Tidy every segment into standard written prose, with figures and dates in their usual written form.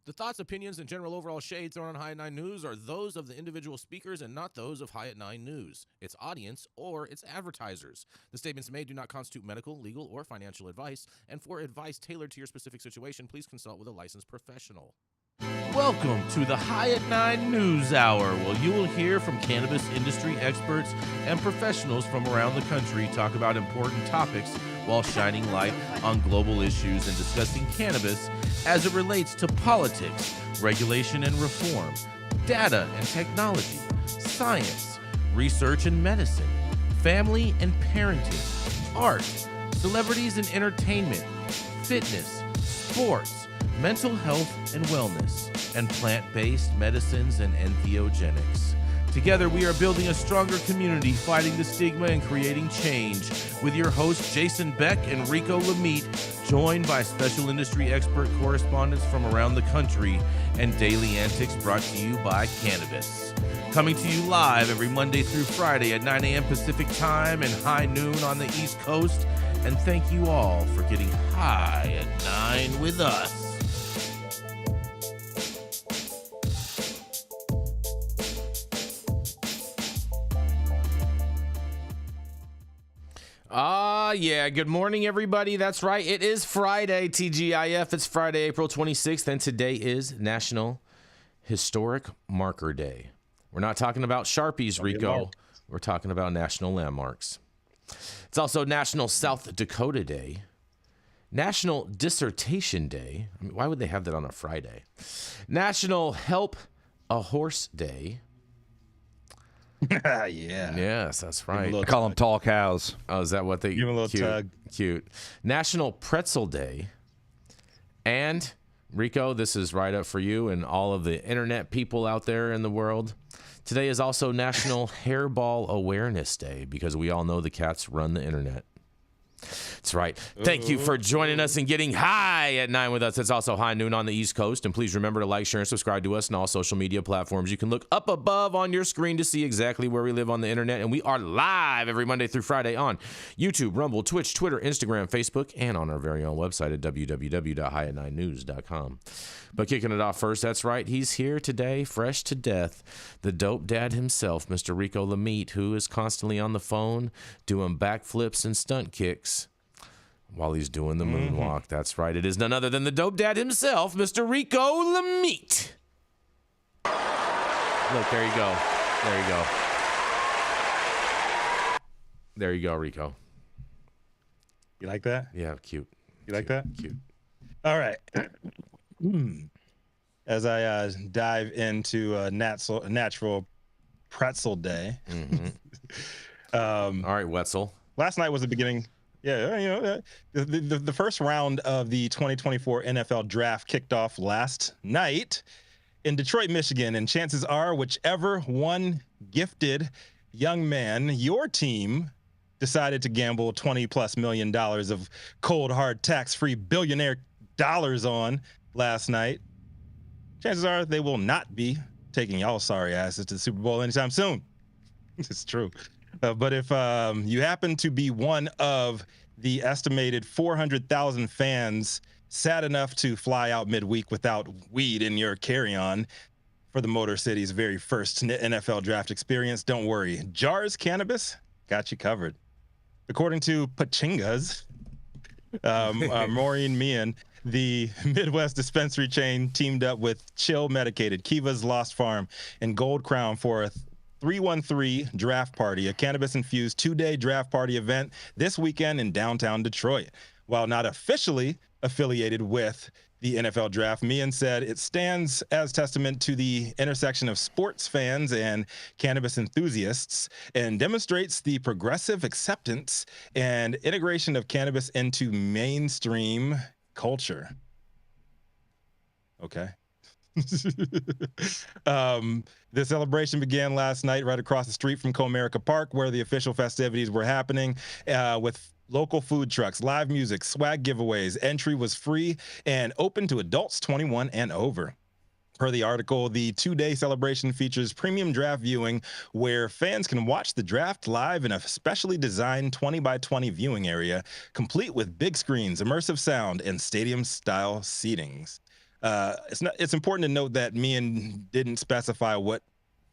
The thoughts, opinions, and general overall shade thrown on High at 9 News are those of the individual speakers and not those of High at 9 News, its audience, or its advertisers. The statements made do not constitute medical, legal, or financial advice, and for advice tailored to your specific situation, please consult with a licensed professional. Welcome to the High at 9 News Hour, where you will hear from cannabis industry experts and professionals from around the country talk about important topics while shining light on global issues and discussing cannabis as it relates to politics, regulation and reform, data and technology, science, research and medicine, family and parenting, art, celebrities and entertainment, fitness, sports, mental health and wellness, and plant-based medicines and entheogenics. Together, we are building a stronger community, fighting the stigma and creating change. With your hosts, Jason Beck and Rico Lamitte, joined by special industry expert correspondents from around the country, and daily antics brought to you by Cannabis. Coming to you live every Monday through Friday at 9 a.m. Pacific Time and high noon on the East Coast. And thank you all for getting high at 9 with us. Yeah, good morning, everybody. That's right. It is Friday, TGIF. It's Friday, April 26th, and today is National Historic Marker Day. We're not talking about Sharpies, Rico. We're talking about national landmarks. It's also National South Dakota Day, National Dissertation Day. I mean, why would they have that on a Friday? National Help a Horse Day. Yeah. Yes, that's right. I call them tall cows. Oh, is that what they give them a little cute, tug? Cute. National Pretzel Day. And Rico, this is right up for you and all of the internet people out there in the world. Today is also National Hairball Awareness Day, because we all know the cats run the internet. That's right. Thank you for joining us and getting high at 9 with us. It's also high noon on the East Coast. And please remember to like, share, and subscribe to us on all social media platforms. You can look up above on your screen to see exactly where we live on the internet. And we are live every Monday through Friday on YouTube, Rumble, Twitch, Twitter, Instagram, Facebook, and on our very own website at www.highat9news.com. But kicking it off first, that's right, he's here today, fresh to death, the dope dad himself, Mr. Rico Lamitte, who is constantly on the phone doing backflips and stunt kicks while he's doing the moonwalk. That's right, it is none other than the dope dad himself, Mr. Rico Lamitte. Look, there you go. There you go. There you go, Rico. You like that? Yeah, cute. You like that? Cute. All right. As I dive into natural Pretzel Day. All right, Wetzel. Last night was the beginning. Yeah, you know, the first round of the 2024 NFL Draft kicked off last night in Detroit, Michigan, and chances are whichever one gifted young man your team decided to gamble $20+ million of cold, hard, tax-free billionaire dollars on last night, chances are they will not be taking y'all sorry asses to the Super Bowl anytime soon. It's true. But if you happen to be one of the estimated 400,000 fans sad enough to fly out midweek without weed in your carry-on for the Motor City's very first NFL draft experience, don't worry. Jars Cannabis got you covered. According to Pachingas, Maureen Meehan, the Midwest dispensary chain teamed up with Chill Medicated, Kiva's Lost Farm, and Gold Crown for a 313 draft party, a cannabis-infused 2-day draft party event this weekend in downtown Detroit. While not officially affiliated with the NFL draft, Meehan said it stands as testament to the intersection of sports fans and cannabis enthusiasts and demonstrates the progressive acceptance and integration of cannabis into mainstream culture. Okay. The celebration began last night right across the street from Comerica Park, where the official festivities were happening, with local food trucks, live music, swag giveaways. Entry was free and open to adults 21 and over. Per the article, the 2-day celebration features premium draft viewing, where fans can watch the draft live in a specially designed 20x20 viewing area, complete with big screens, immersive sound, and stadium-style seatings. It's important to note that Meehan didn't specify what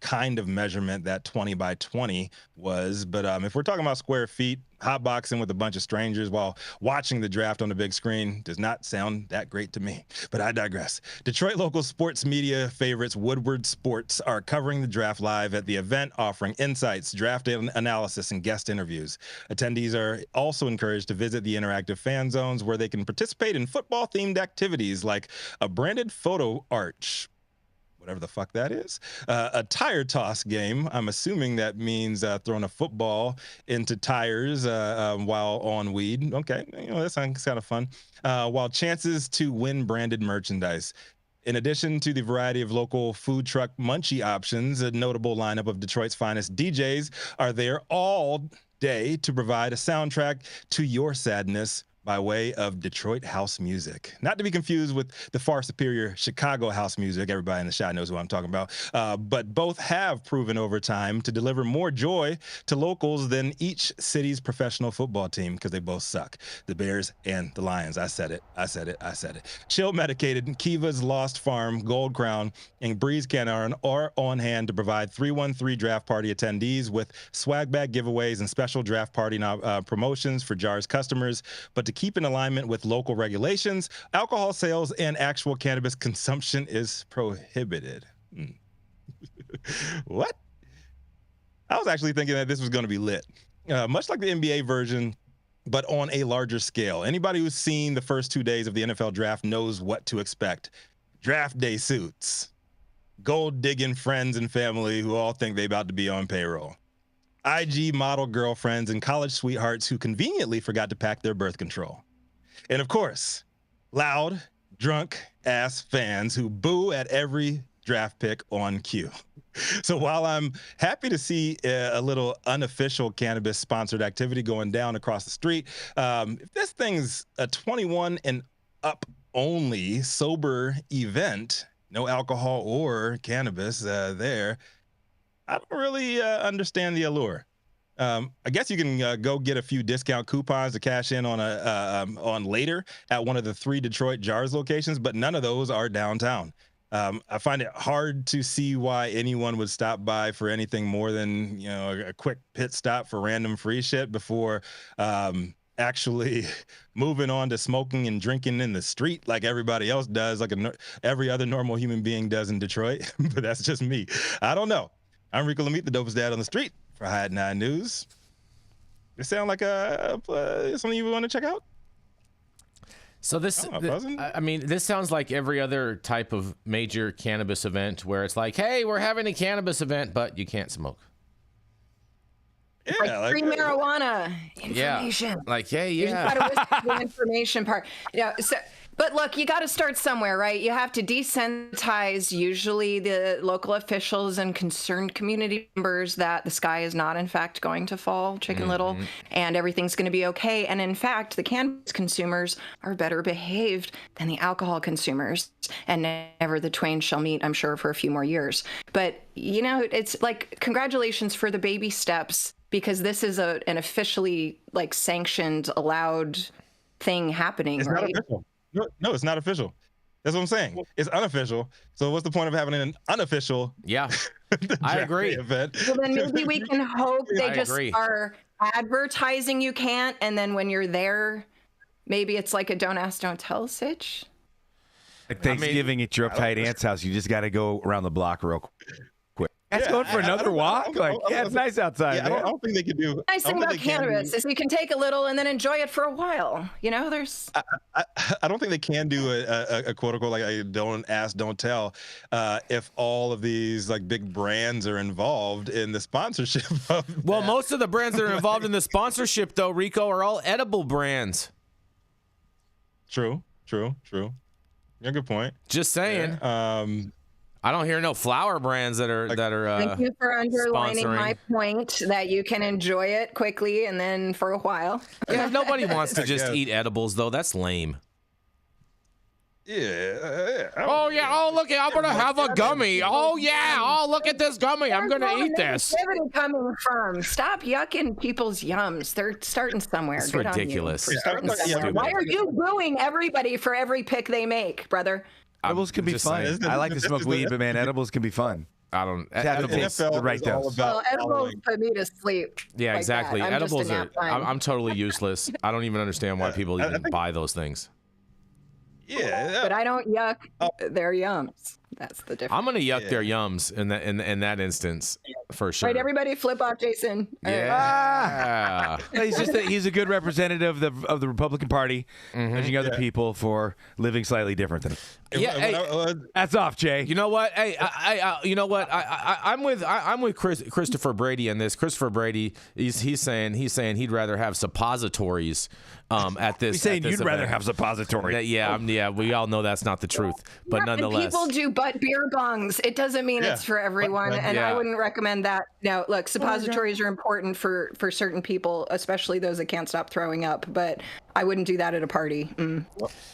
kind of measurement that 20 by 20 was, but if we're talking about square feet, hotboxing with a bunch of strangers while watching the draft on the big screen does not sound that great to me, but I digress. Detroit local sports media favorites Woodward Sports are covering the draft live at the event, offering insights, draft analysis, and guest interviews. Attendees are also encouraged to visit the interactive fan zones where they can participate in football-themed activities like a branded photo arch, whatever the fuck that is, a tire toss game. I'm assuming that means throwing a football into tires while on weed. Okay, that sounds kind of fun. While chances to win branded merchandise. In addition to the variety of local food truck munchie options, a notable lineup of Detroit's finest DJs are there all day to provide a soundtrack to your sadness by way of Detroit house music. Not to be confused with the far superior Chicago house music. Everybody in the shot knows what I'm talking about. But both have proven over time to deliver more joy to locals than each city's professional football team, because they both suck. The Bears and the Lions. I said it. Chill Medicated, Kiva's Lost Farm, Gold Crown, and Breeze Cannon are on hand to provide 313 draft party attendees with swag bag giveaways and special draft party promotions for JARS customers. But to keep in alignment with local regulations, alcohol sales and actual cannabis consumption is prohibited. What? I was actually thinking that this was going to be lit. Much like the NBA version, but on a larger scale. Anybody who's seen the first 2 days of the NFL draft knows what to expect. Draft day suits. Gold-digging friends and family who all think they about to be on payroll. IG model girlfriends and college sweethearts who conveniently forgot to pack their birth control. And of course, loud, drunk-ass fans who boo at every draft pick on cue. So while I'm happy to see a little unofficial cannabis-sponsored activity going down across the street, if this thing's a 21 and up only sober event, no alcohol or cannabis there, I don't really understand the allure. I guess you can go get a few discount coupons to cash in on later at one of the 3 Detroit JARS locations, but none of those are downtown. I find it hard to see why anyone would stop by for anything more than a quick pit stop for random free shit before actually moving on to smoking and drinking in the street like everybody else does, like every other normal human being does in Detroit. But that's just me. I don't know. I'm Rico Lamitte, the dopest dad on the street for High at 9 News. It sound like something you want to check out? So this sounds like every other type of major cannabis event where it's like, hey, we're having a cannabis event, but you can't smoke. Yeah, like free marijuana information. Yeah, like, hey, You just got to risk the information part. But look, you got to start somewhere, right? You have to desensitize usually the local officials and concerned community members that the sky is not, in fact, going to fall, Chicken Little, and everything's going to be okay. And in fact, the cannabis consumers are better behaved than the alcohol consumers. And never the twain shall meet, I'm sure, for a few more years. But, it's like, congratulations for the baby steps, because this is an officially, sanctioned, allowed thing happening, right? Not official. No, it's not official. That's what I'm saying. It's unofficial. So what's the point of having an unofficial? Yeah, I agree. Event? Well, then maybe we can hope they are advertising you can't, and then when you're there, maybe it's like a don't ask, don't tell sitch. Like Thanksgiving at your uptight aunt's house, you just got to go around the block real quick. That's going for another walk. It's nice outside. Yeah, I don't think they could do. Nice thing about cannabis is you can take a little and then enjoy it for a while. There's. I don't think they can do a quote unquote like a don't ask, don't tell, if all of these big brands are involved in the sponsorship. Well, most of the brands that are involved in the sponsorship, though, Rico, are all edible brands. True. Yeah, good point. Just saying. Yeah. I don't hear no flower brands that are Thank you for underlining my point that you can enjoy it quickly and then for a while. Yeah, nobody wants to just eat edibles, though. That's lame. Yeah. Oh, look, I'm going to have a gummy. Oh, yeah. Oh, look at this gummy. I'm going to eat this. Where's the coming from? Stop yucking people's yums. They're starting somewhere. It's ridiculous. Why are you booing everybody for every pick they make, brother? Edibles can be fun. I like to smoke weed, but man, edibles can be fun. I don't. Edibles, the right dose. Well, edibles put me to sleep. Yeah, like exactly. that. Edibles are. I'm totally useless. I don't even understand why people even buy those things. Yeah, but I don't yuck their yums. That's the difference. I'm gonna yuck their yums in that instance for sure. Right, everybody, flip off Jason. Yeah, he's a good representative of the Republican Party, judging other people for living slightly different than. Yeah, that's off, Jay. You know what? Hey, you know what? I'm with Christopher Brady in this. Christopher Brady, he's saying he'd rather have suppositories. At this, he's saying you'd event. Rather have suppository. Yeah, we all know that's not the truth, but nonetheless, people do butt beer bongs. It doesn't mean it's for everyone, and I wouldn't recommend that. No, look, suppositories are important for certain people, especially those that can't stop throwing up. But I wouldn't do that at a party.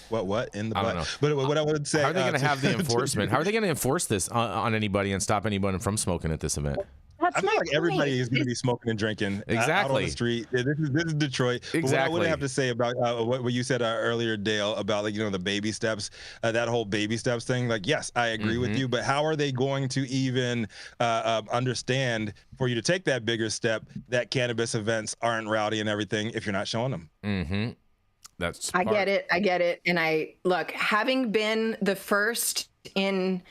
What in the butt? I don't know. But what I would say, how are they going to have the enforcement? How are they going to enforce this on anybody and stop anybody from smoking at this event? I feel like everybody is going to be smoking and drinking out on the street. This is Detroit. Exactly. But what I would have to say about what you said earlier, Dale, about the baby steps, that whole baby steps thing. Like, yes, I agree with you. But how are they going to even understand for you to take that bigger step that cannabis events aren't rowdy and everything if you're not showing them? I get it. And look, having been the first in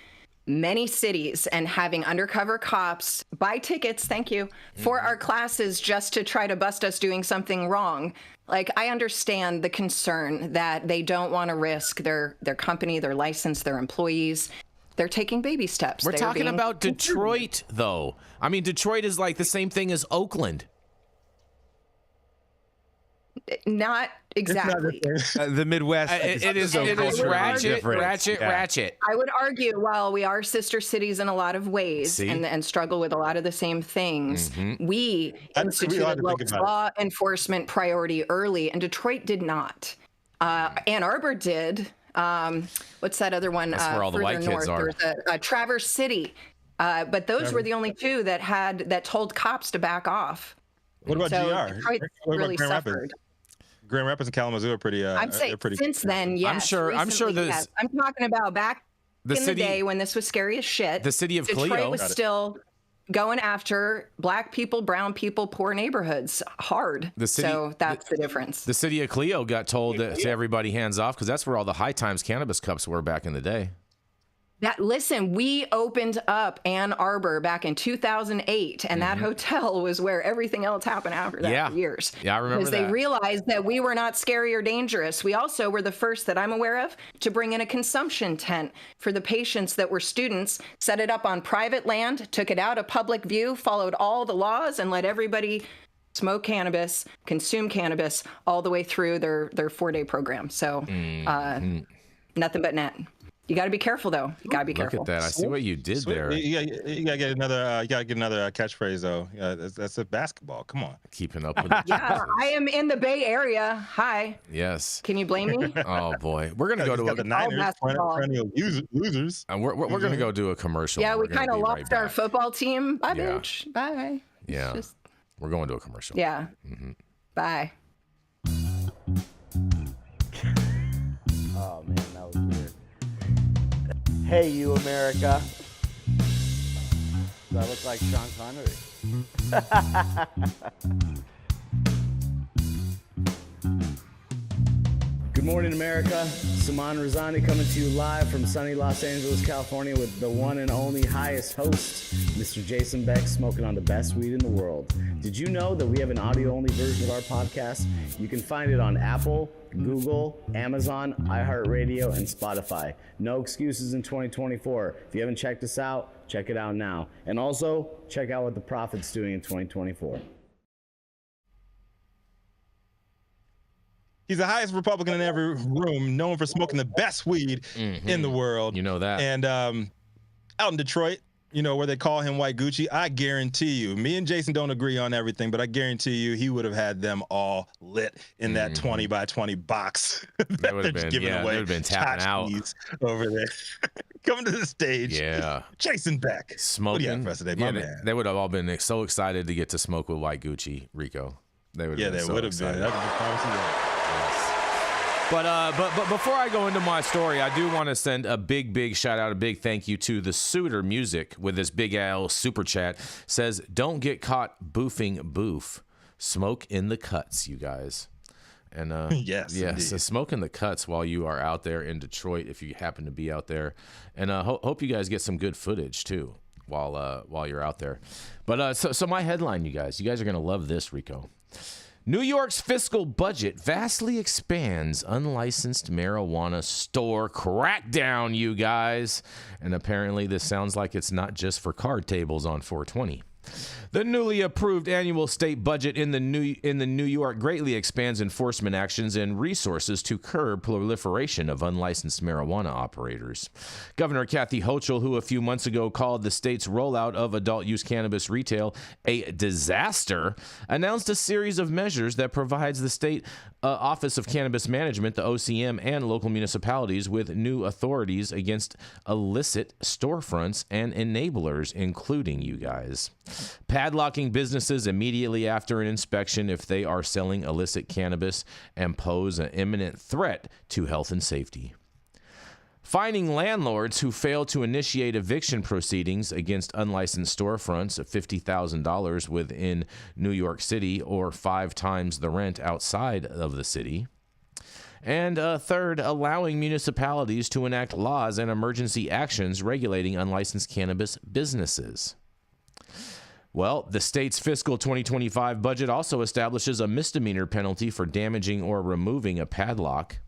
many cities and having undercover cops buy tickets, thank you, for our classes just to try to bust us doing something wrong. Like, I understand the concern that they don't want to risk their company, their license, their employees. They're taking baby steps. We're talking about Detroit, though. I mean, Detroit is like the same thing as Oakland. Not exactly. The Midwest. It is ratchet. I would argue, while we are sister cities in a lot of ways and struggle with a lot of the same things, we instituted law enforcement priority early, and Detroit did not. Ann Arbor did. What's that other one? That's where all the white kids are. There's Traverse City. But those were the only two that told cops to back off. What about GR? Detroit really suffered. Grand Rapids and Kalamazoo are pretty. I'd say since then, yes. I'm sure this. Yes. I'm talking about back in the day when this was scary as shit. The city of Detroit Cleo was still going after black people, brown people, poor neighborhoods hard. So that's the difference. The city of Cleo got told to everybody hands off because that's where all the High Times cannabis cups were back in the day. Listen, we opened up Ann Arbor back in 2008, and that hotel was where everything else happened after that for years. Yeah, I remember that. Because they realized that we were not scary or dangerous. We also were the first that I'm aware of to bring in a consumption tent for the patients that were students, set it up on private land, took it out of public view, followed all the laws, and let everybody smoke cannabis, consume cannabis all the way through their 4-day program. So nothing but net. You got to be careful, though. You got to be careful. Look at that. I see what you did there. You got to get another. You got to get another catchphrase though. That's a basketball. Come on. Keeping up with the I am in the Bay Area. Hi. Yes. Can you blame me? Oh boy, we're gonna go to the Niners perennial losers. And we're gonna go do a commercial. Yeah, we kind of lost our football team. Bye, bitch. Bye. Yeah. We're going to a commercial. Yeah. Bye. Oh man, that was weird. Hey, you America. Do I look like Sean Connery? Good morning, America. Saman Razani coming to you live from sunny Los Angeles, California with the one and only highest host, Mr. Jason Beck, smoking on the best weed in the world. Did you know that we have an audio-only version of our podcast? You can find it on Apple, Google, Amazon, iHeartRadio, and Spotify. No excuses in 2024. If you haven't checked us out, check it out now. And also, check out what the Prophet's doing in 2024. He's the highest Republican in every room, known for smoking the best weed in the world. You know that. And out in Detroit, where they call him White Gucci, I guarantee you, me and Jason don't agree on everything, but I guarantee you he would have had them all lit in that 20 by 20 box. That would have been, they would have been tapping out over there. Coming to the stage. Yeah. Jason Beck. Smoking. What do you have for us today, my man? They would have all been so excited to get to smoke with White Gucci, Rico. They would have been so excited. That would have been. But before I go into my story, I do want to send a big shout out, a big thank you to the Suitor Music with this big L super chat. Says, don't get caught boofing boof. Smoke in the cuts, you guys. And yes, so smoke in the cuts while you are out there in Detroit, if you happen to be out there. And hope you guys get some good footage too while you're out there. But so my headline, you guys are gonna love this, Rico. New York's fiscal budget vastly expands unlicensed marijuana store crackdown, you guys. And apparently this sounds like it's not just for card tables on 420. The newly approved annual state budget in the New York greatly expands enforcement actions and resources to curb proliferation of unlicensed marijuana operators. Governor Kathy Hochul, who a few months ago called the state's rollout of adult use cannabis retail a disaster, announced a series of measures that provides the state Office of Cannabis Management, the OCM, and local municipalities with new authorities against illicit storefronts and enablers, including, you guys, padlocking businesses immediately after an inspection if they are selling illicit cannabis and pose an imminent threat to health and safety. Fining landlords who fail to initiate eviction proceedings against unlicensed storefronts of $50,000 within New York City or 5 times the rent outside of the city. And third, allowing municipalities to enact laws and emergency actions regulating unlicensed cannabis businesses. Well, the state's fiscal 2025 budget also establishes a misdemeanor penalty for damaging or removing a padlock.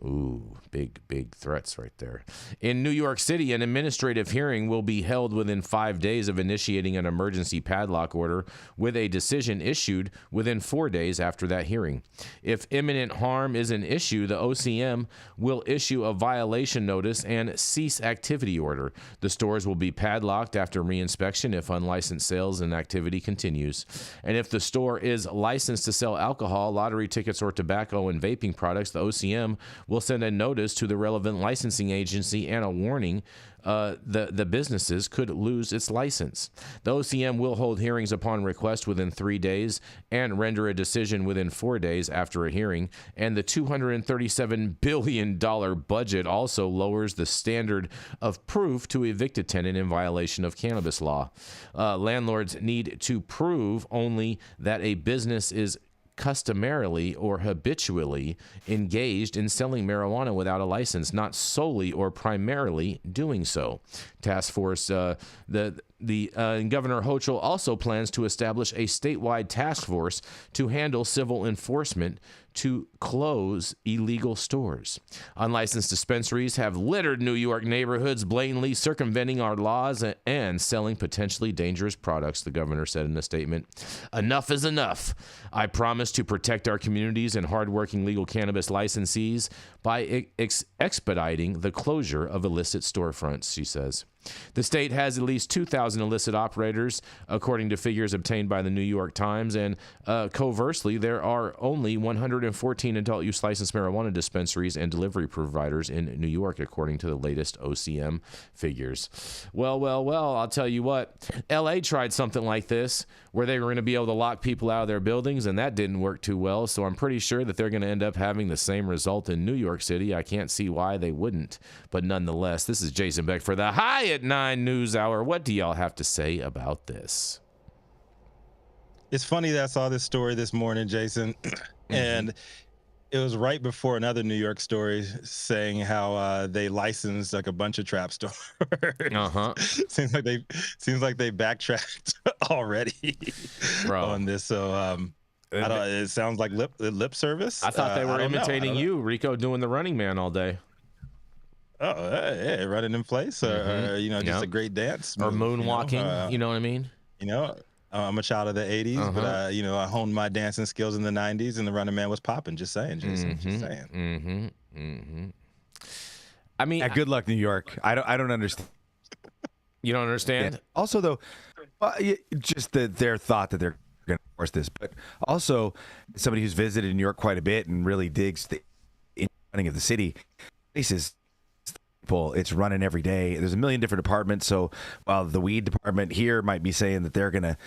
Ooh, big threats right there. In New York City, an administrative hearing will be held within 5 days of initiating an emergency padlock order, with a decision issued within 4 days after that hearing. If imminent harm is an issue, the OCM will issue a violation notice and cease activity order. The stores will be padlocked after reinspection if unlicensed sales and activity continues. And if the store is licensed to sell alcohol, lottery tickets, or tobacco and vaping products, the OCM will send a notice to the relevant licensing agency and a warning the businesses could lose its license. The OCM will hold hearings upon request within 3 days and render a decision within 4 days after a hearing. And the $237 billion budget also lowers the standard of proof to evict a tenant in violation of cannabis law. Landlords need to prove only that a business is customarily or habitually engaged in selling marijuana without a license, not solely or primarily doing so. Task Force, Governor Hochul also plans to establish a statewide task force to handle civil enforcement to close illegal stores. Unlicensed dispensaries have littered New York neighborhoods, blatantly circumventing our laws and selling potentially dangerous products, the governor said in a statement. Enough is enough. I promise to protect our communities and hardworking legal cannabis licensees by expediting the closure of illicit storefronts, she says. The state has at least 2,000 illicit operators, according to figures obtained by the New York Times, and conversely, there are only 114 adult-use licensed marijuana dispensaries and delivery providers in New York, according to the latest OCM figures. Well, I'll tell you what, L.A. tried something like this, where they were going to be able to lock people out of their buildings, and that didn't work too well, so I'm pretty sure that they're going to end up having the same result in New York City. I can't see why they wouldn't, but nonetheless, this is Jason Beck for the High at 9 News Hour. What do y'all have to say about this? It's funny that I saw this story this morning, Jason, and it was right before another New York story saying how they licensed like a bunch of trap stores. Seems like they backtracked already on this. So it sounds like lip service. I thought they were imitating you, Rico, doing the Running Man all day. Oh, yeah, running in place, or just a great dance, or moonwalking. You know what I mean? I'm a child of the '80s, but I honed my dancing skills in the '90s, and the Running Man was popping. Just saying, Jason. Just saying. I mean, good luck, New York. I don't understand. You don't understand? Yeah. Also, though, just their thought that they're going to force this, but also somebody who's visited New York quite a bit and really digs the running of the city. Places. It's running every day. There's a million different departments. So while the weed department here might be saying that they're going to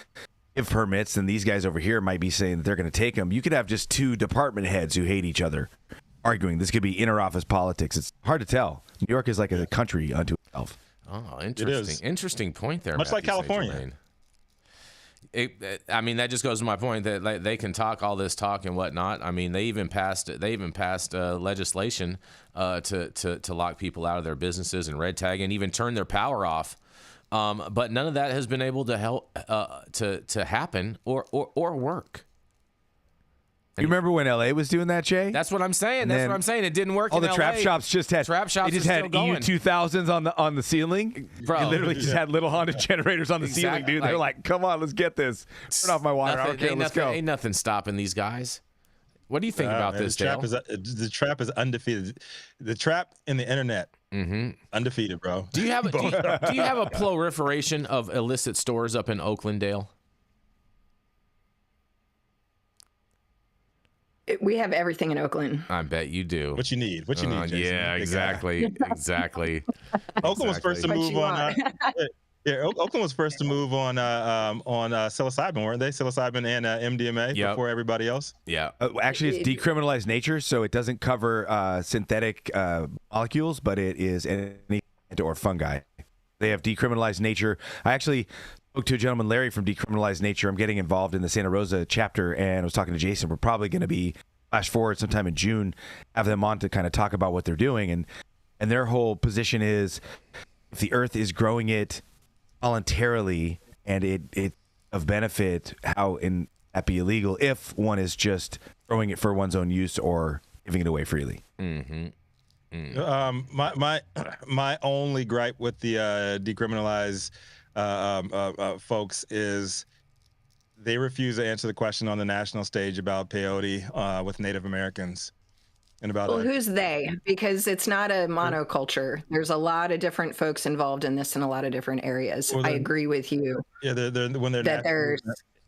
give permits, and these guys over here might be saying that they're going to take them, you could have just 2 department heads who hate each other arguing. This could be inter-office politics. It's hard to tell. New York is like a country unto itself. Oh, interesting. Interesting point there. Much like Mathieu California. St. I mean, that just goes to my point that they can talk all this talk and whatnot. I mean, they even passed legislation to lock people out of their businesses and red tag and even turn their power off. But none of that has been able to help to happen or work. You remember when LA was doing that, Jay? That's what I'm saying. That's what I'm saying. It didn't work. All in the LA. trap shops just had They just had still going. EU 2000s on the ceiling. Bro. They literally just had little Honda generators on the ceiling, dude. They're like, "Come on, let's get this. Turn off my water. I don't care. Let's go." Ain't nothing stopping these guys. What do you think about Man, this, Dale? The trap is undefeated. The trap in the internet, undefeated, bro. Do you have a proliferation of illicit stores up in Oakland, Dale? We have everything in Oakland. I bet you do. What you need? Jason? Yeah, Big exactly. Exactly. Oakland was first to What move you on. want. Oakland was first to move on psilocybin, weren't they? Psilocybin and MDMA before everybody else. Yeah. Actually, it's decriminalized nature, so it doesn't cover synthetic molecules, but it is any or fungi. They have decriminalized nature. I actually spoke to a gentleman, Larry, from Decriminalized Nature. I'm getting involved in the Santa Rosa chapter, and I was talking to Jason. We're probably going to be flash forward sometime in June, have them on to kind of talk about what they're doing, and their whole position is if the earth is growing it voluntarily and it of benefit, how in that be illegal if one is just growing it for one's own use or giving it away freely. My only gripe with the decriminalized folks is they refuse to answer the question on the national stage about peyote with Native Americans and about. Well, who's they? Because it's not a monoculture. There's a lot of different folks involved in this in a lot of different areas. I agree with you. Yeah, they're when they're that there's.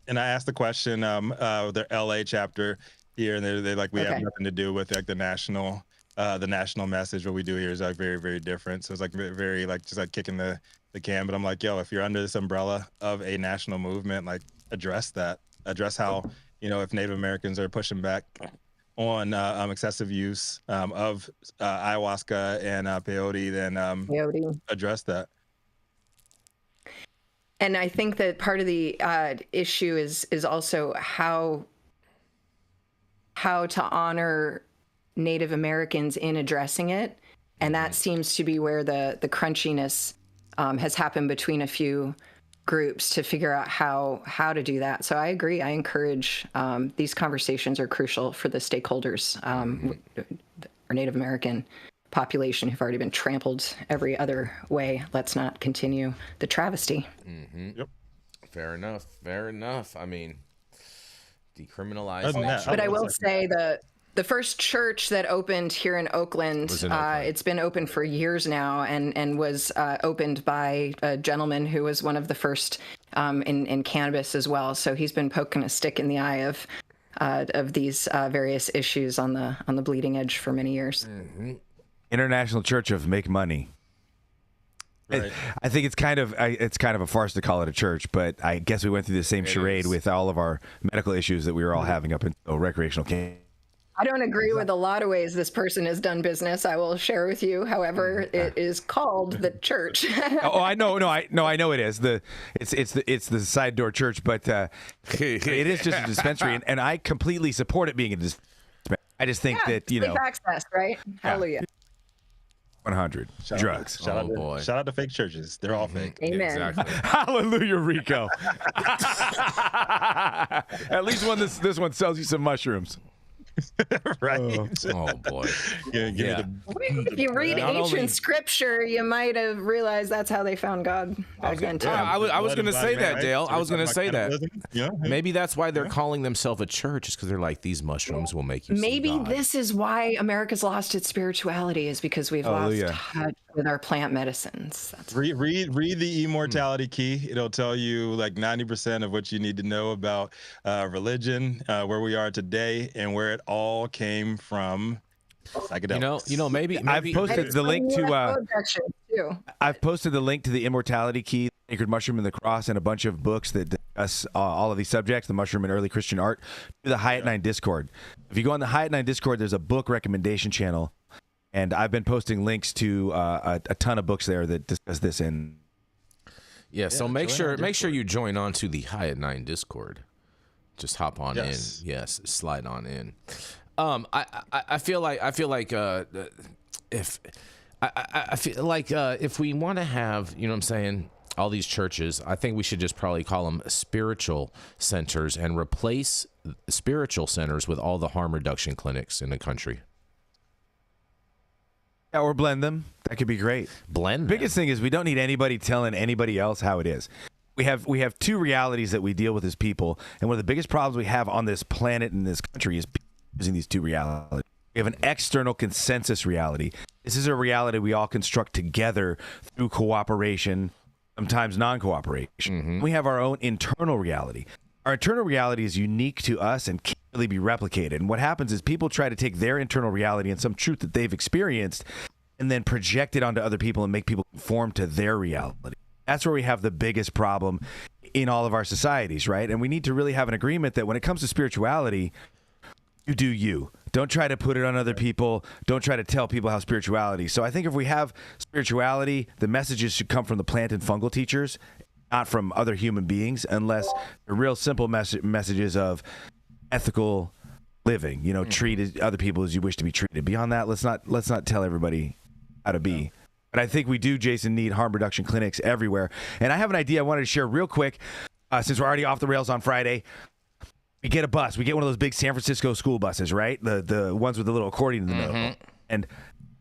And I asked the question, their LA chapter here, and they're like, we have nothing to do with like the national message. What we do here is like very, very different. So it's like very like just like kicking the can. But I'm like, yo, if you're under this umbrella of a national movement, like address how, if Native Americans are pushing back on excessive use of ayahuasca and peyote, then address that. And I think that part of the issue is also how to honor Native Americans in addressing it. And that seems to be where the crunchiness has happened between a few groups to figure out how to do that. So I agree. I encourage these conversations are crucial for the stakeholders, our Native American population who've already been trampled every other way. Let's not continue the travesty. Yep. Fair enough. I mean, decriminalize nature. But I will say the first church that opened here in Oakland, it's been open for years now and was opened by a gentleman who was one of the first in cannabis as well. So he's been poking a stick in the eye of these various issues on the bleeding edge for many years. International Church of Make Money. Right. I think it's kind of a farce to call it a church, but I guess we went through the same charade with all of our medical issues that we were all having up in recreational cannabis. I don't agree with a lot of ways this person has done business. I will share with you. However, it is called the church. I know. No, I know it is. It's the side door church, but it is just a dispensary, and I completely support it being a dispensary. I just think that safe access, right? Hallelujah. 100 drugs. Shout out to fake churches. They're all fake. Amen. Exactly. Hallelujah, Rico. At least this one sells you some mushrooms. Right. Oh boy. If you read ancient scripture, you might have realized that's how they found God back then too. I was going to say that, Dale. I was going to say that. Maybe that's why they're calling themselves a church, is because they're like, these mushrooms will make you. Maybe this is why America's lost its spirituality, is because we've lost touch with our plant medicines. Read the Immortality Key. It'll tell you like 90% of what you need to know about religion, where we are today, and where it all came from. Maybe I've posted the link to. I've posted the link to the Immortality Key Sacred Mushroom and the Cross, and a bunch of books that discuss all of these subjects, the mushroom and early Christian art, to the High at 9 Discord. If you go on the High at 9 Discord, there's a book recommendation channel, and I've been posting links to a ton of books there that discuss this. So make sure you join on to the High at 9 Discord. Just hop on in. Yes, slide on in. I feel like if we want to have, you know what I'm saying, all these churches, I think we should just probably call them spiritual centers and replace spiritual centers with all the harm reduction clinics in the country. Yeah, or blend them. That could be great. Blend them. Biggest thing is we don't need anybody telling anybody else how it is. We have two realities that we deal with as people, and one of the biggest problems we have on this planet and this country is using these two realities. We have an external consensus reality. This is a reality we all construct together through cooperation, sometimes non-cooperation. Mm-hmm. We have our own internal reality. Our internal reality is unique to us and can't really be replicated. And what happens is people try to take their internal reality and some truth that they've experienced and then project it onto other people and make people conform to their reality. That's where we have the biggest problem in all of our societies, right? And we need to really have an agreement that when it comes to spirituality, you do you. Don't try to put it on other people. Don't try to tell people how spirituality. So I think if we have spirituality, the messages should come from the plant and fungal teachers, not from other human beings, unless they're real simple messages of ethical living. You know, treat other people as you wish to be treated. Beyond that, let's not tell everybody how to be. But I think we do, Jason, need harm reduction clinics everywhere. And I have an idea I wanted to share real quick, since we're already off the rails on Friday. We get a bus. We get one of those big San Francisco school buses, right? The ones with the little accordion in the middle. And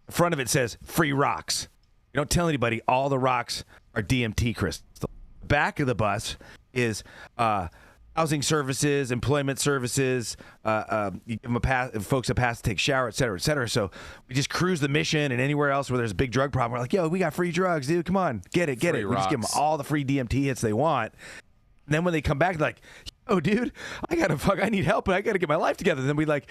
the front of it says, free rocks. You don't tell anybody all the rocks are DMT crystals. The back of the bus is housing services, employment services, you give them folks a pass to take a shower, et cetera, et cetera. So we just cruise the Mission and anywhere else where there's a big drug problem. We're like, yo, we got free drugs, dude. Come on, get it. Free We just give them all the free DMT hits they want. And then when they come back, they're like, oh, dude, I need help, and I got to get my life together. Then we throw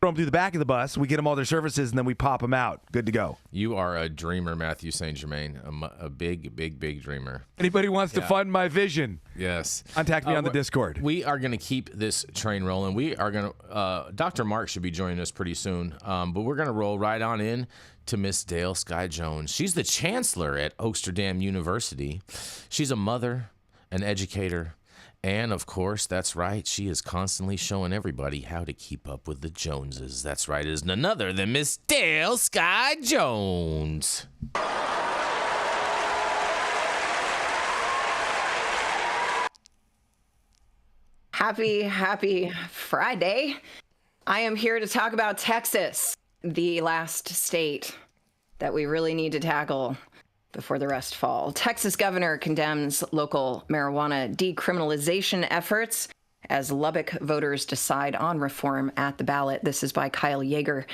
them through the back of the bus, we get them all their services, and then we pop them out. Good to go. You are a dreamer, Mathieu St. Germain, a big, big, big dreamer. Anybody wants to fund my vision? Yes. Contact me on the Discord. We are going to keep this train rolling. We are going to, Dr. Mark should be joining us pretty soon, but we're going to roll right on in to Miss Dale Sky Jones. She's the chancellor at Oaksterdam University. She's a mother, an educator, and, of course, that's right, she is constantly showing everybody how to keep up with the Joneses. That's right, it is none other than Miss Dale Sky Jones. Happy Friday. I am here to talk about Texas, the last state that we really need to tackle before the rest fall. Texas governor condemns local marijuana decriminalization efforts as Lubbock voters decide on reform at the ballot. This is by Kyle Yeager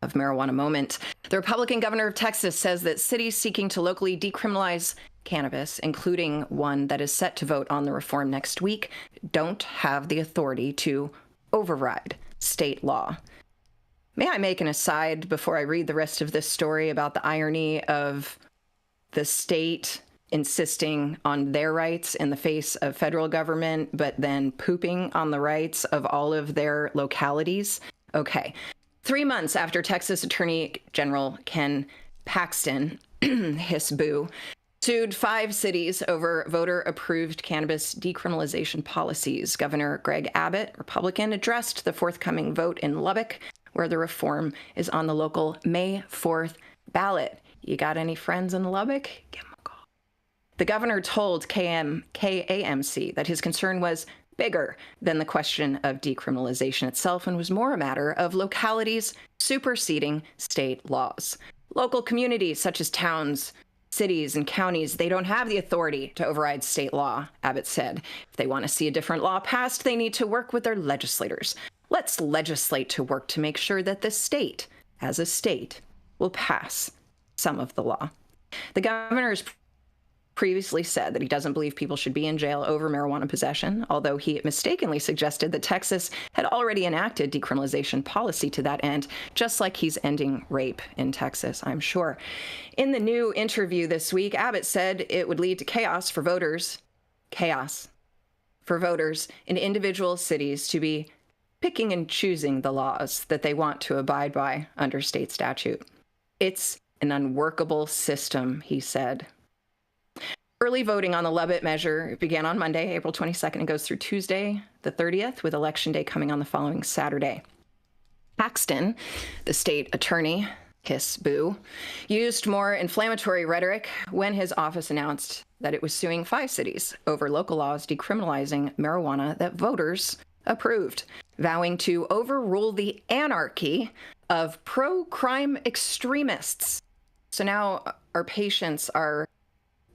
of Marijuana Moment. The Republican governor of Texas says that cities seeking to locally decriminalize cannabis, including one that is set to vote on the reform next week, don't have the authority to override state law. May I make an aside before I read the rest of this story about the irony of the state insisting on their rights in the face of federal government, but then pooping on the rights of all of their localities? Okay. 3 months after Texas Attorney General Ken Paxton, his boo, sued 5 cities over voter-approved cannabis decriminalization policies, Governor Greg Abbott, Republican, addressed the forthcoming vote in Lubbock, where the reform is on the local May 4th ballot. You got any friends in Lubbock? Give them a call. The governor told KAMC that his concern was bigger than the question of decriminalization itself and was more a matter of localities superseding state laws. Local communities such as towns, cities, and counties, they don't have the authority to override state law, Abbott said. If they want to see a different law passed, they need to work with their legislators. Let's legislate to work to make sure that the state, as a state, will pass some of the law. The governor's previously said that he doesn't believe people should be in jail over marijuana possession, although he mistakenly suggested that Texas had already enacted decriminalization policy to that end, just like he's ending rape in Texas, I'm sure. In the new interview this week, Abbott said it would lead to chaos for voters in individual cities to be picking and choosing the laws that they want to abide by under state statute. It's an unworkable system, he said. Early voting on the Lamitte measure began on Monday, April 22nd, and goes through Tuesday, the 30th, with Election Day coming on the following Saturday. Paxton, the state attorney, hiss boo, used more inflammatory rhetoric when his office announced that it was suing 5 cities over local laws decriminalizing marijuana that voters approved, vowing to overrule the anarchy of pro-crime extremists. So now our patients are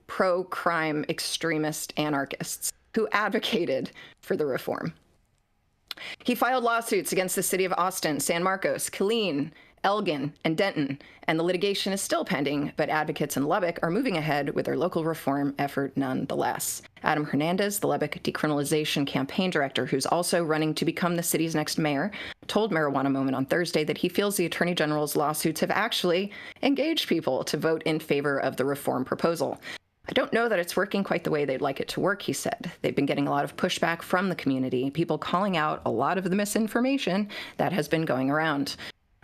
pro-crime extremist anarchists who advocated for the reform. He filed lawsuits against the city of Austin, San Marcos, Killeen, Elgin, and Denton, and the litigation is still pending, but advocates in Lubbock are moving ahead with their local reform effort nonetheless. Adam Hernandez, the Lubbock decriminalization campaign director, who's also running to become the city's next mayor, told Marijuana Moment on Thursday that he feels the Attorney General's lawsuits have actually engaged people to vote in favor of the reform proposal. I don't know that it's working quite the way they'd like it to work, he said. They've been getting a lot of pushback from the community, people calling out a lot of the misinformation that has been going around.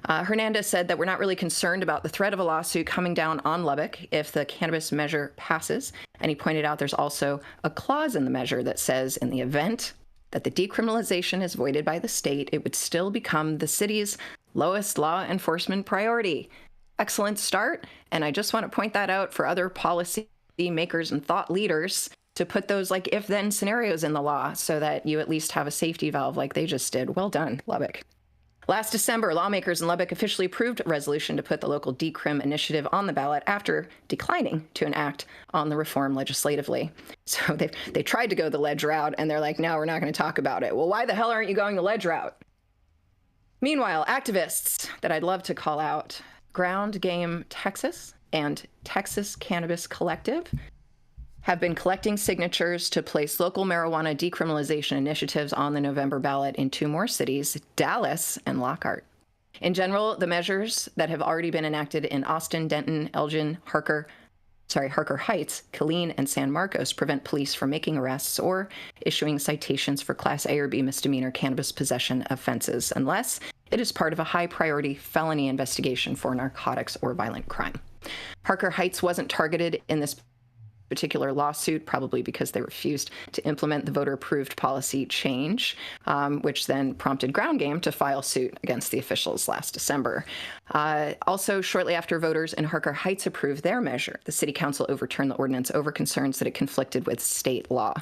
Hernandez said that we're not really concerned about the threat of a lawsuit coming down on Lubbock if the cannabis measure passes. And he pointed out there's also a clause in the measure that says in the event that the decriminalization is voided by the state, it would still become the city's lowest law enforcement priority. Excellent start. And I just want to point that out for other policy makers and thought leaders to put those like if-then scenarios in the law so that you at least have a safety valve like they just did. Well done, Lubbock. Last December, lawmakers in Lubbock officially approved a resolution to put the local decrim initiative on the ballot after declining to enact on the reform legislatively. So they tried to go the ledge route, and they're like, no, we're not going to talk about it. Well, why the hell aren't you going the ledge route? Meanwhile, activists that I'd love to call out, Ground Game Texas and Texas Cannabis Collective, have been collecting signatures to place local marijuana decriminalization initiatives on the November ballot in 2 more cities, Dallas and Lockhart. In general, the measures that have already been enacted in Austin, Denton, Elgin, Harker Heights, Killeen, and San Marcos prevent police from making arrests or issuing citations for Class A or B misdemeanor cannabis possession offenses, unless it is part of a high-priority felony investigation for narcotics or violent crime. Harker Heights wasn't targeted in this particular lawsuit, probably because they refused to implement the voter-approved policy change, which then prompted Ground Game to file suit against the officials last December. Also, shortly after voters in Harker Heights approved their measure, the city council overturned the ordinance over concerns that it conflicted with state law.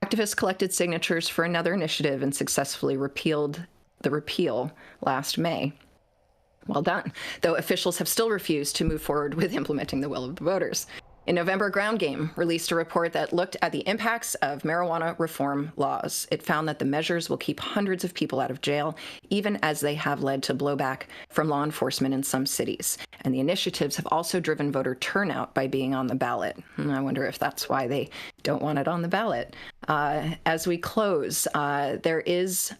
Activists collected signatures for another initiative and successfully repealed the repeal last May. Well done, though officials have still refused to move forward with implementing the will of the voters. In November, Ground Game released a report that looked at the impacts of marijuana reform laws. It found that the measures will keep hundreds of people out of jail, even as they have led to blowback from law enforcement in some cities. And the initiatives have also driven voter turnout by being on the ballot. I wonder if that's why they don't want it on the ballot. As we close, there is...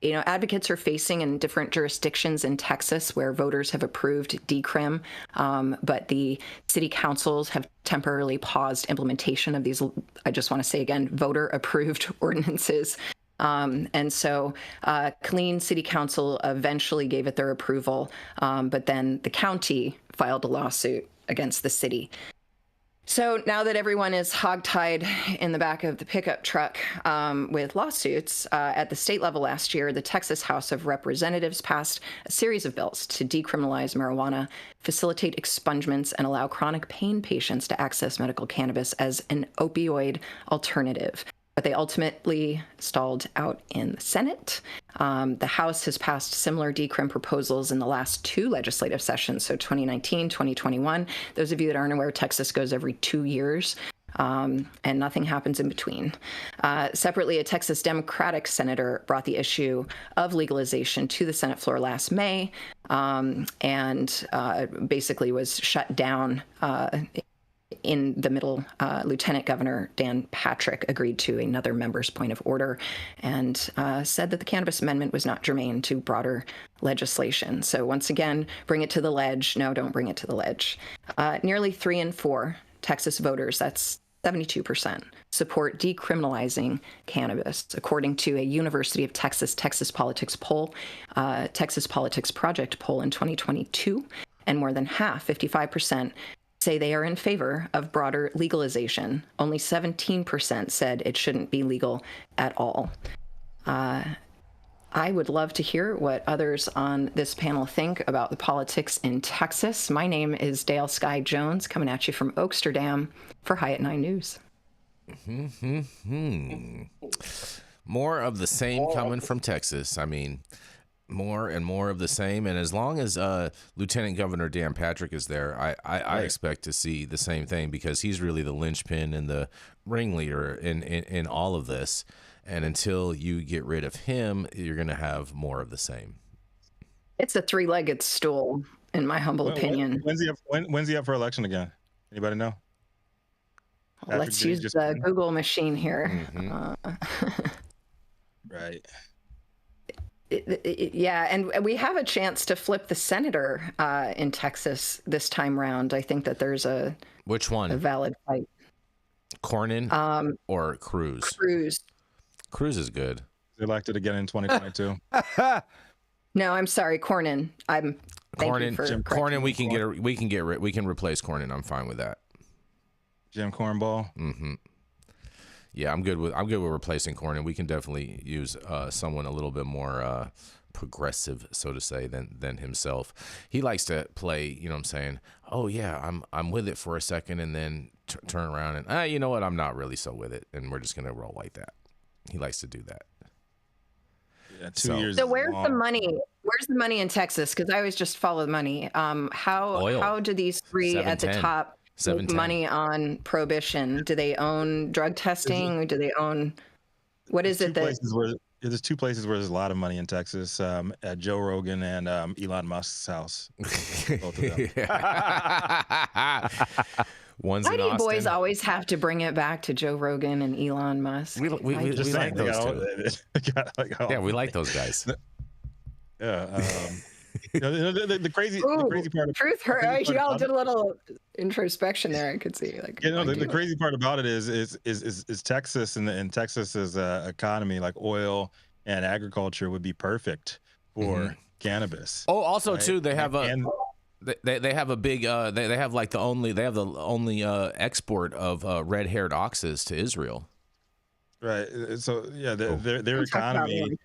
advocates are facing in different jurisdictions in Texas where voters have approved decrim, but the city councils have temporarily paused implementation of these, I just want to say again, voter-approved ordinances. And so Killeen City Council eventually gave it their approval, but then the county filed a lawsuit against the city. So now that everyone is hogtied in the back of the pickup truck with lawsuits, at the state level last year, the Texas House of Representatives passed a series of bills to decriminalize marijuana, facilitate expungements, and allow chronic pain patients to access medical cannabis as an opioid alternative. But they ultimately stalled out in the Senate. The House has passed similar decrim proposals in the last 2 legislative sessions, so 2019, 2021. Those of you that aren't aware, Texas goes every 2 years, and nothing happens in between. Separately, a Texas Democratic senator brought the issue of legalization to the Senate floor last May, and basically was shut down in the middle, Lieutenant Governor Dan Patrick agreed to another member's point of order and said that the cannabis amendment was not germane to broader legislation. So once again, bring it to the ledge. No, don't bring it to the ledge. Nearly 3 in 4 Texas voters, that's 72%, support decriminalizing cannabis, according to a University of Texas Politics poll, Texas Politics Project poll in 2022. And more than half, 55%, say they are in favor of broader legalization. Only 17% said it shouldn't be legal at all. I would love to hear what others on this panel think about the politics in Texas. My name is Dale Sky Jones, coming at you from Oaksterdam for High at 9 News. More of the same coming from Texas. I mean, more and more of the same. And as long as Lieutenant Governor Dan Patrick is there, I expect to see the same thing, because he's really the linchpin and the ringleader in all of this. And until you get rid of him, you're going to have more of the same. It's a three-legged stool, in my humble opinion. When's he up for election again? Anybody know? Well, let's use the Google machine here. Right. Yeah, and we have a chance to flip the senator in Texas this time round. I think that there's a valid fight. Cornyn or Cruz? Cruz is good. Elected again in 2022. No, I'm sorry, Cornyn. Cornyn. We can replace Cornyn. I'm fine with that. Jim Cornball. Mm-hmm. Yeah, I'm good with replacing Cornyn. We can definitely use someone a little bit more progressive, so to say, than himself. He likes to play, you know what I'm saying? Oh yeah, I'm with it for a second, and then turn around and you know what? I'm not really so with it, and we're just gonna roll like that. He likes to do that. Yeah, 2 years. So where's the money? Where's the money in Texas? Because I always just follow the money. How do these three at the top make money on prohibition? Do they own drug testing? Do they own what is it that? There's 2 places where there's a lot of money in Texas, at Joe Rogan and Elon Musk's house. Both of them. One's Why in do you Austin. boys always have to bring it back to Joe Rogan and Elon Musk? We like those two. Yeah, we like those guys. Yeah. The crazy part. Truth hurt. You all did a little introspection there. I could see. The crazy part about it is Texas and Texas's economy, like oil and agriculture, would be perfect for cannabis. Oh, also too, they have They have a big they have the only export of red-haired oxes to Israel. Right. So yeah, their economy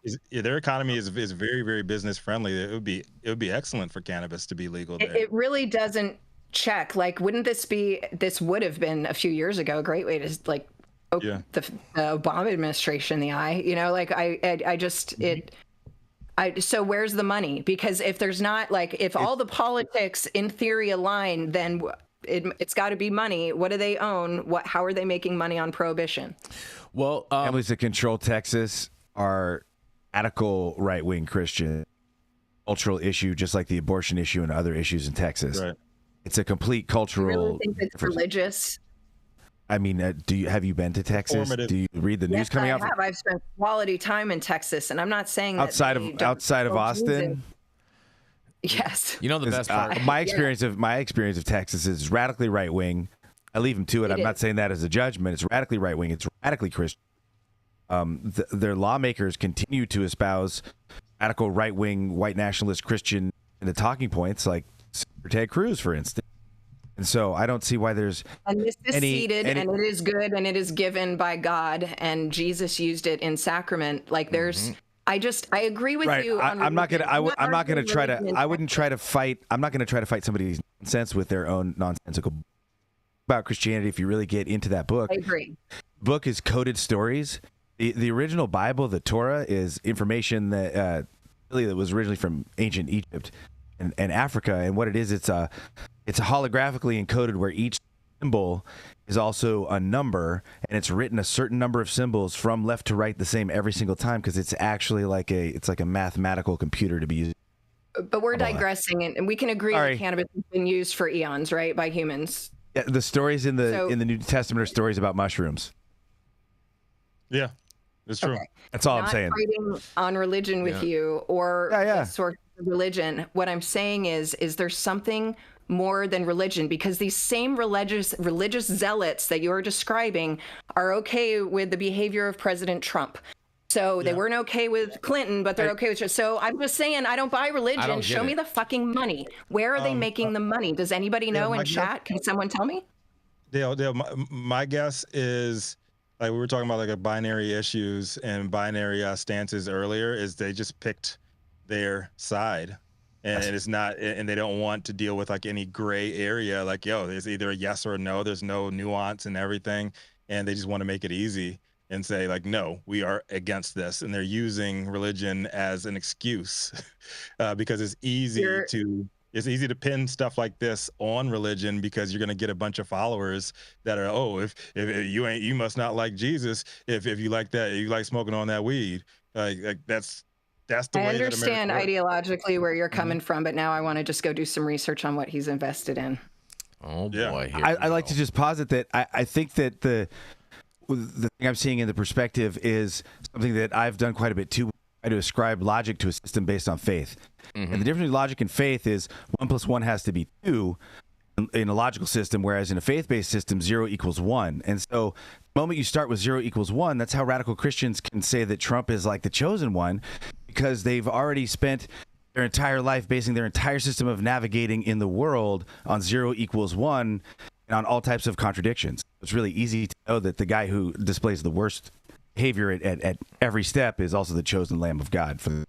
is very, very business friendly. It would be excellent for cannabis to be legal there. It really doesn't check. This would have been a few years ago a great way to poke the Obama administration in the eye. So where's the money? Because if there's not, if all the politics in theory align, then it's got to be money. What do they own? How are they making money on prohibition? Well, families that control Texas are radical right-wing Christian cultural issue, just like the abortion issue and other issues in Texas. Right. It's a complete cultural. You really think it's religious? I mean, have you been to Texas? Do you read the news coming out? I have. I've spent quality time in Texas, and I'm not saying outside of Austin. Yes. You know the best part. My experience of Texas is radically right wing. I leave them to it. I'm not saying that as a judgment. It's radically right wing. It's radically Christian. Their lawmakers continue to espouse radical right wing white nationalist Christian in the talking points, like Senator Ted Cruz, for instance. And so I don't see why there's and this is seated and it is good and it is given by God and Jesus used it in sacrament. There's I agree with you. I'm not gonna try to fight somebody's nonsense with their own nonsensical about Christianity. If you really get into that book, I agree. Book is coded stories. The original Bible, the Torah, is information that was originally from ancient Egypt and Africa. And what it is, it's holographically encoded where each symbol is also a number, and it's written a certain number of symbols from left to right the same every single time, because it's actually like a mathematical computer to be used. But we're digressing, and we can agree that cannabis has been used for eons, right, by humans. Yeah, the stories in the New Testament are stories about mushrooms. Yeah, it's true. Okay. That's all I'm Not saying. fighting on religion with you or Yeah. the sort of religion. What I'm saying is there something more than religion? Because these same religious zealots that you're describing are okay with the behavior of President Trump. So they weren't okay with Clinton, but they're okay with. So I'm just saying, I don't buy religion. Show me the fucking money. Where are they making the money? Does anybody know in chat? Can someone tell me? Dale, my guess is, like we were talking about, like binary issues and binary stances earlier, is they just picked their side, and it's not, and they don't want to deal with like any gray area. Like, there's either a yes or a no. There's no nuance and everything, and they just want to make it easy and say like, no, we are against this, and they're using religion as an excuse because it's easy to pin stuff like this on religion, because you're going to get a bunch of followers that are, if you must not like Jesus if you like that, you like smoking on that weed. Like that's the way. I understand ideologically where you're coming from, but now I want to just go do some research on what he's invested in. Oh boy, I like to just posit that I think that the thing I'm seeing in the perspective is something that I've done quite a bit too. I to ascribe logic to a system based on faith. And the difference between logic and faith is 1 + 1 has to be 2 in a logical system, whereas in a faith-based system, 0 = 1. And so the moment you start with 0 = 1, that's how radical Christians can say that Trump is like the chosen one, because they've already spent their entire life basing their entire system of navigating in the world on 0 = 1 and on all types of contradictions. It's really easy to know that the guy who displays the worst behavior at every step is also the chosen Lamb of God. And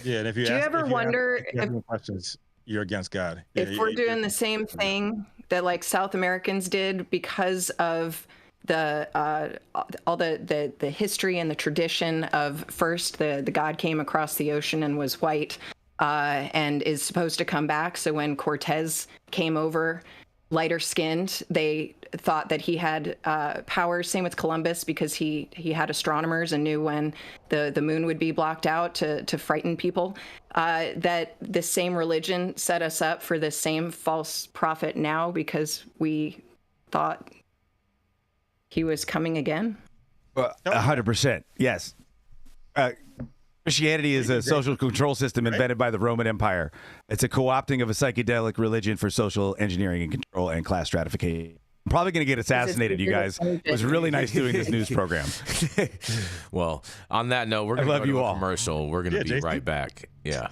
if you wonder if questions, you're against God. If we're doing the same thing that like South Americans did because of all the history and the tradition of first the God came across the ocean and was white and is supposed to come back. So when Cortez came over, lighter skinned, they thought that he had powers. Same with Columbus, because he had astronomers and knew when the moon would be blocked out to frighten people. That this same religion set us up for this same false prophet now, because we thought he was coming again. 100%, yes. Christianity is a social control system invented by the Roman Empire. It's a co-opting of a psychedelic religion for social engineering and control and class stratification. I'm probably going to get assassinated, you guys. It was really nice doing this news program. Well, on that note, we're going to go to a commercial. We're going to be right back. Yeah.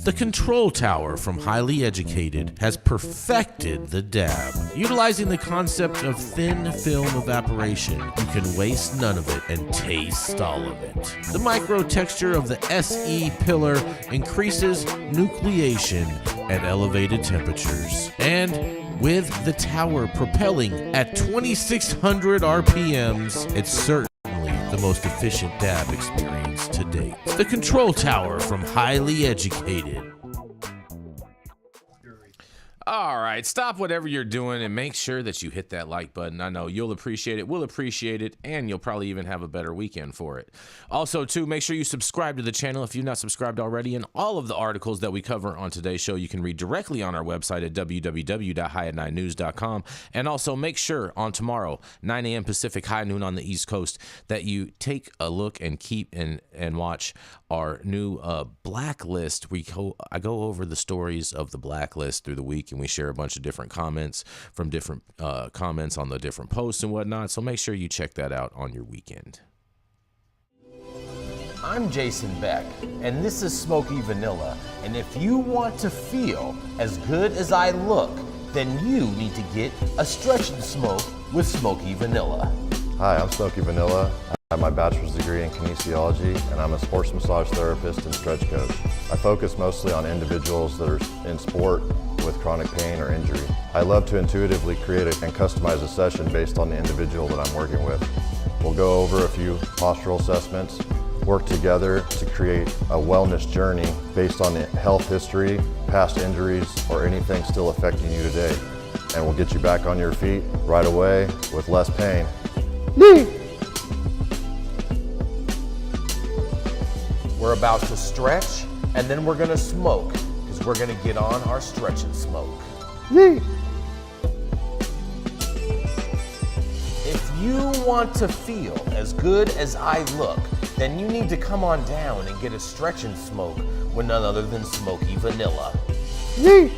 The Control Tower from Highly Educated has perfected the dab. Utilizing the concept of thin film evaporation, you can waste none of it and taste all of it. The micro texture of the SE pillar increases nucleation at elevated temperatures. And with the tower propelling at 2,600 RPMs, it's certainly the most efficient dab experience to date. The Control Tower from Highly Educated. All right, stop whatever you're doing and make sure that you hit that like button. I know you'll appreciate it, we'll appreciate it, and you'll probably even have a better weekend for it. Also, too, make sure you subscribe to the channel if you've not subscribed already, and all of the articles that we cover on today's show you can read directly on our website at www.high9news.com. And also make sure on tomorrow, 9 a.m. Pacific, high noon on the East Coast, that you take a look and keep and watch our new blacklist. I go over the stories of the blacklist through the week, and we share a bunch of different comments from different comments on the different posts and whatnot. So make sure you check that out on your weekend. I'm Jason Beck, and this is Smoky Vanilla. And if you want to feel as good as I look, then you need to get a stretch and smoke with Smoky Vanilla. Hi, I'm Smoky Vanilla. I have my bachelor's degree in kinesiology, and I'm a sports massage therapist and stretch coach. I focus mostly on individuals that are in sport with chronic pain or injury. I love to intuitively create and customize a session based on the individual that I'm working with. We'll go over a few postural assessments, work together to create a wellness journey based on the health history, past injuries, or anything still affecting you today. And we'll get you back on your feet right away with less pain. We're about to stretch, and then we're gonna smoke, because we're gonna get on our stretch and smoke. want to feel as good as I look, then you need to come on down and get a stretch and smoke with none other than Smoky Vanilla. Yee!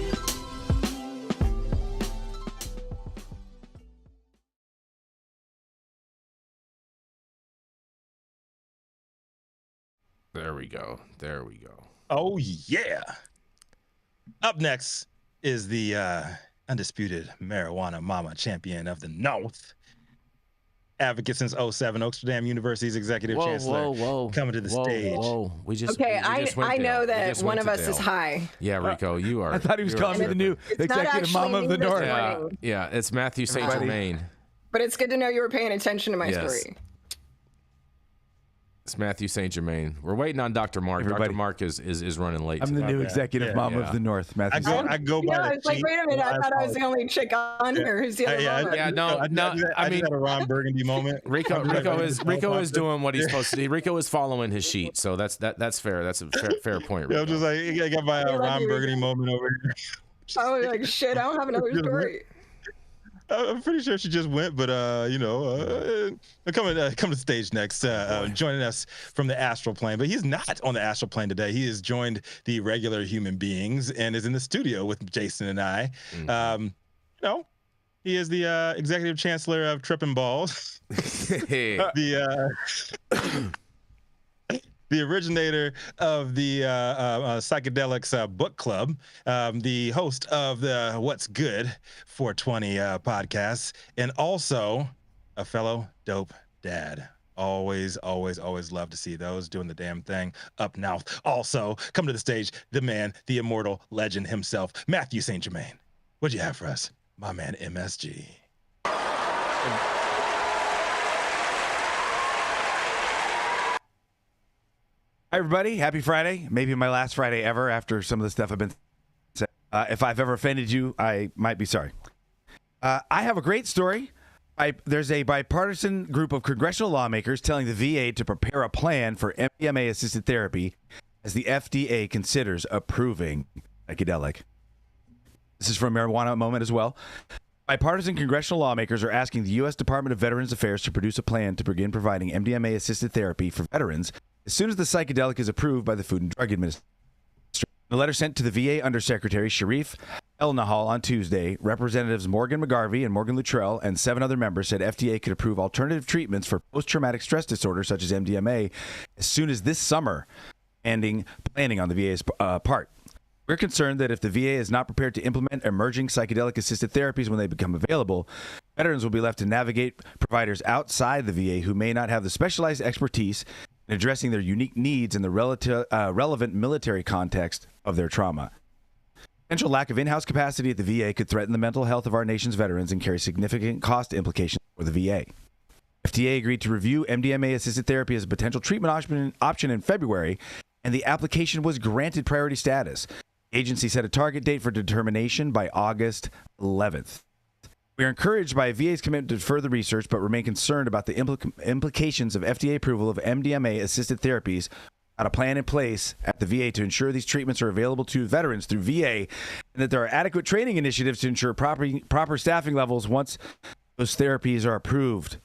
There we go. There we go. Oh, yeah. Up next is the undisputed marijuana mama champion of the North. Advocate since 07, Oaksterdam University's executive chancellor. Coming to the stage. Whoa. We just Okay, we just went I Dale. know We that just one went of to us is Dale. high. Yeah, Rico, you are. I thought he was calling me the new It's not executive actually mama of the me this North. morning. Yeah, it's Mathieu St. Everybody. Germain. But it's good to know you were paying attention to my Yes. story. It's Mathieu St. Germain. We're waiting on Dr. Mark. Everybody. Dr. Mark is running late. I'm the today. new Okay. executive Yeah, mama yeah. of the North, Matthew. I go by Yeah, the I was like, cheat. wait a minute, I thought I was the only chick on here. Who's the other mama? Yeah, no, I no, just I mean- had a Ron Burgundy moment. Rico is doing what he's supposed to do. Rico is following his sheet, so that's fair. That's a fair point. Yeah, Rico. I'm just like, I got my love Ron you, Burgundy Rico. moment over here. I was like, shit, I don't have another story. I'm pretty sure she just went, but coming to the stage next, joining us from the astral plane. But he's not on the astral plane today. He has joined the regular human beings and is in the studio with Jason and I. He is the executive chancellor of Trippin' Balls. The originator of the Psychedelics Book Club, the host of the What's Good 420 podcast, and also a fellow dope dad. Always love to see those doing the damn thing up north. Also, come to the stage, the man, the immortal legend himself, Mathieu St. Germain. What'd you have for us, my man MSG? Hi, everybody. Happy Friday. Maybe my last Friday ever after some of the stuff I've been saying. If I've ever offended you, I might be sorry. I have a great story. There's a bipartisan group of congressional lawmakers telling the VA to prepare a plan for MDMA-assisted therapy as the FDA considers approving psychedelic. This is from Marijuana Moment as well. Bipartisan congressional lawmakers are asking the U.S. Department of Veterans Affairs to produce a plan to begin providing MDMA-assisted therapy for veterans as soon as the psychedelic is approved by the Food and Drug Administration. In a letter sent to the VA Undersecretary Sharif El-Nahal on Tuesday, Representatives Morgan McGarvey and Morgan Luttrell and 7 other members said FDA could approve alternative treatments for post-traumatic stress disorder such as MDMA as soon as this summer, planning on the VA's part. We're concerned that if the VA is not prepared to implement emerging psychedelic-assisted therapies when they become available, veterans will be left to navigate providers outside the VA who may not have the specialized expertise in addressing their unique needs in the relevant military context of their trauma. Potential lack of in-house capacity at the VA could threaten the mental health of our nation's veterans and carry significant cost implications for the VA. FDA agreed to review MDMA-assisted therapy as a potential treatment option in February, and the application was granted priority status. The agency set a target date for determination by August 11th. We are encouraged by VA's commitment to further research, but remain concerned about the implications of FDA approval of MDMA-assisted therapies without a plan in place at the VA to ensure these treatments are available to veterans through VA, and that there are adequate training initiatives to ensure proper staffing levels once those therapies are approved.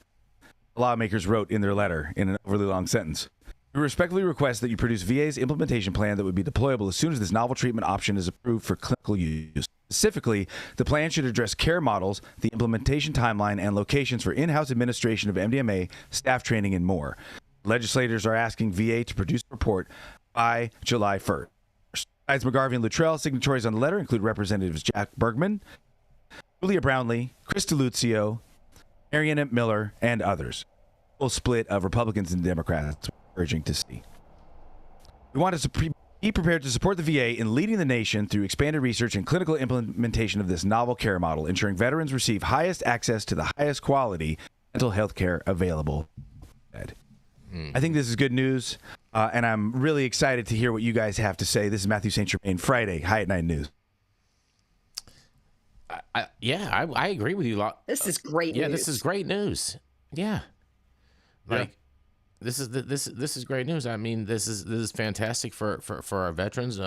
The lawmakers wrote in their letter in an overly long sentence. We respectfully request that you produce VA's implementation plan that would be deployable as soon as this novel treatment option is approved for clinical use. Specifically, the plan should address care models, the implementation timeline, and locations for in-house administration of MDMA, staff training, and more. Legislators are asking VA to produce a report by July 1st. Besides McGarvey and Luttrell, signatories on the letter include Representatives Jack Bergman, Julia Brownlee, Chris DeLuzio, Marianne Miller, and others. Full split of Republicans and Democrats urging to see. We want to be prepared to support the VA in leading the nation through expanded research and clinical implementation of this novel care model, ensuring veterans receive highest access to the highest quality mental health care available. I think this is good news, and I'm really excited to hear what you guys have to say. This is Mathieu St. Germain, Friday, High at Night News. I agree with you a lot. This is great news. Yeah, this is great news. Yeah. Like, This is great news. I mean, this is fantastic for our veterans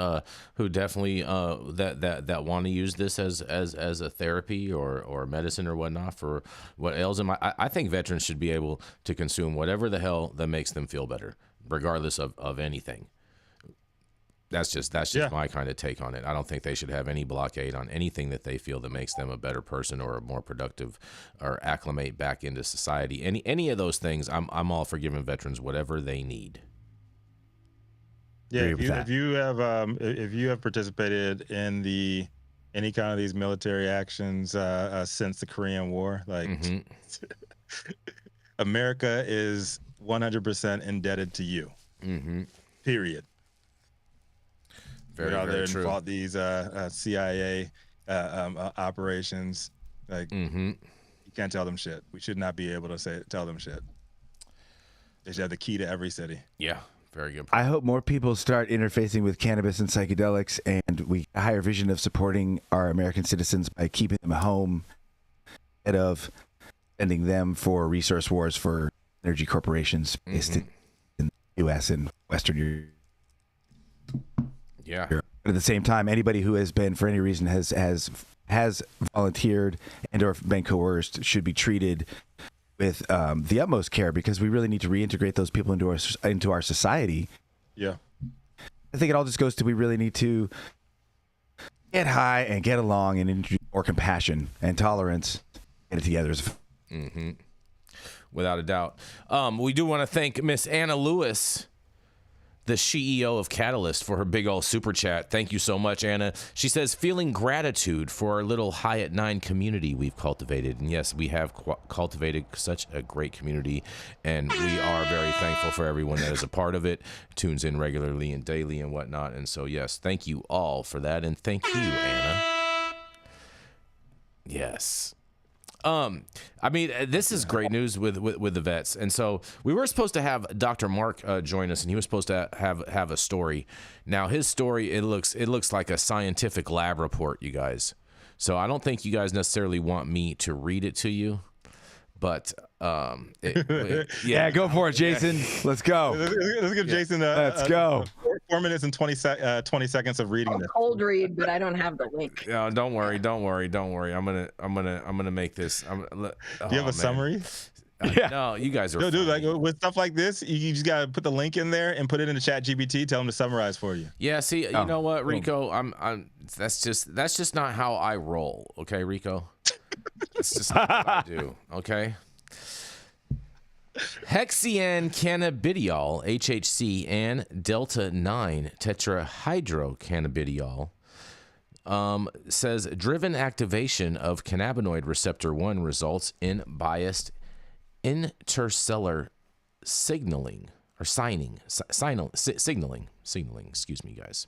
who definitely that want to use this as a therapy or medicine or whatnot for what ails them. I think veterans should be able to consume whatever the hell that makes them feel better, regardless of anything. That's just my kind of take on it. I don't think they should have any blockade on anything that they feel that makes them a better person or a more productive or acclimate back into society. Any of those things, I'm all for giving veterans whatever they need. Yeah, if you have participated in any kind of these military actions since the Korean War, like America is 100% indebted to you. Period. Very, out there very true. And fought these CIA operations. Like, you can't tell them shit. We should not be able to tell them shit. They should have the key to every city. Yeah, very good point. I hope more people start interfacing with cannabis and psychedelics, and we get a higher vision of supporting our American citizens by keeping them home instead of sending them for resource wars for energy corporations based in the U.S. and Western Europe. Yeah. But at the same time, anybody who has been, for any reason, has volunteered and or been coerced should be treated with the utmost care, because we really need to reintegrate those people into our society. Yeah. I think it all just goes to we really need to get high and get along and introduce more compassion and tolerance. Get it together. Without a doubt. We do want to thank Miss Anna Lewis, the CEO of Catalyst, for her big old super chat. Thank you so much, Anna. She says, feeling gratitude for our little High at 9 community we've cultivated. And yes, we have cultivated such a great community, and we are very thankful for everyone that is a part of it, tunes in regularly and daily and whatnot. And so, yes, thank you all for that. And thank you, Anna. Yes. I mean, this is great news with the vets. And so we were supposed to have Dr. Mark join us, and he was supposed to have a story. Now his story, it looks like a scientific lab report, you guys. So I don't think you guys necessarily want me to read it to you, but yeah, go for it, Jason. Let's go. Let's give Jason let's go. 4 minutes and 20 seconds of reading this. Cold read, but I don't have the link. No, don't worry. I'm gonna make this. Do you have a summary? Yeah. No, you guys are. No, dude. Like with stuff like this, you just gotta put the link in there and put it in the chat GPT. Tell them to summarize for you. Yeah. See, you know what, Rico? That's just not how I roll. Okay, Rico. That's just not what I do. Okay. Hexane cannabidiol, HHC, and delta 9 tetrahydrocannabidiol says driven activation of cannabinoid receptor 1 results in biased intercellular signaling. Signaling. Excuse me, guys.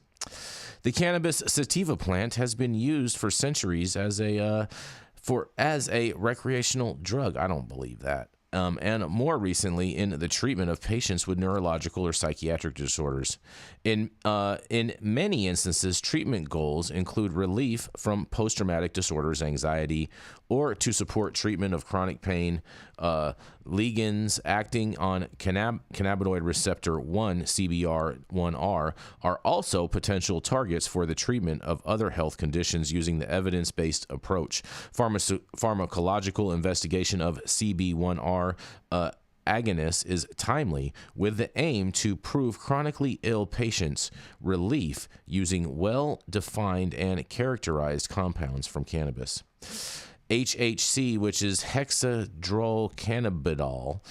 The cannabis sativa plant has been used for centuries as a recreational drug. I don't believe that. And more recently in the treatment of patients with neurological or psychiatric disorders. In many instances, treatment goals include relief from post-traumatic disorders, anxiety, or to support treatment of chronic pain. Ligands acting on cannabinoid receptor 1, CBR1R, are also potential targets for the treatment of other health conditions using the evidence-based approach. Pharmacological investigation of CB1R agonist is timely, with the aim to prove chronically ill patients relief using well-defined and characterized compounds from cannabis. HHC, which is hexadrocannabidiol,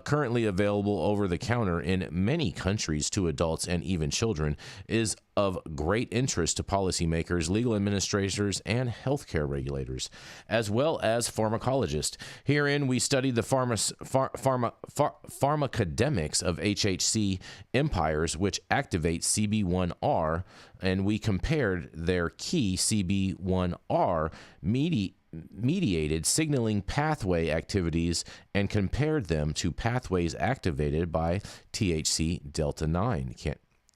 currently available over the counter in many countries to adults and even children, is of great interest to policymakers, legal administrators, and healthcare regulators, as well as pharmacologists. Herein, we studied the pharmacodynamics of HHC empires, which activate CB1R, and we compared their key CB1R mediated signaling pathway activities and compared them to pathways activated by THC delta 9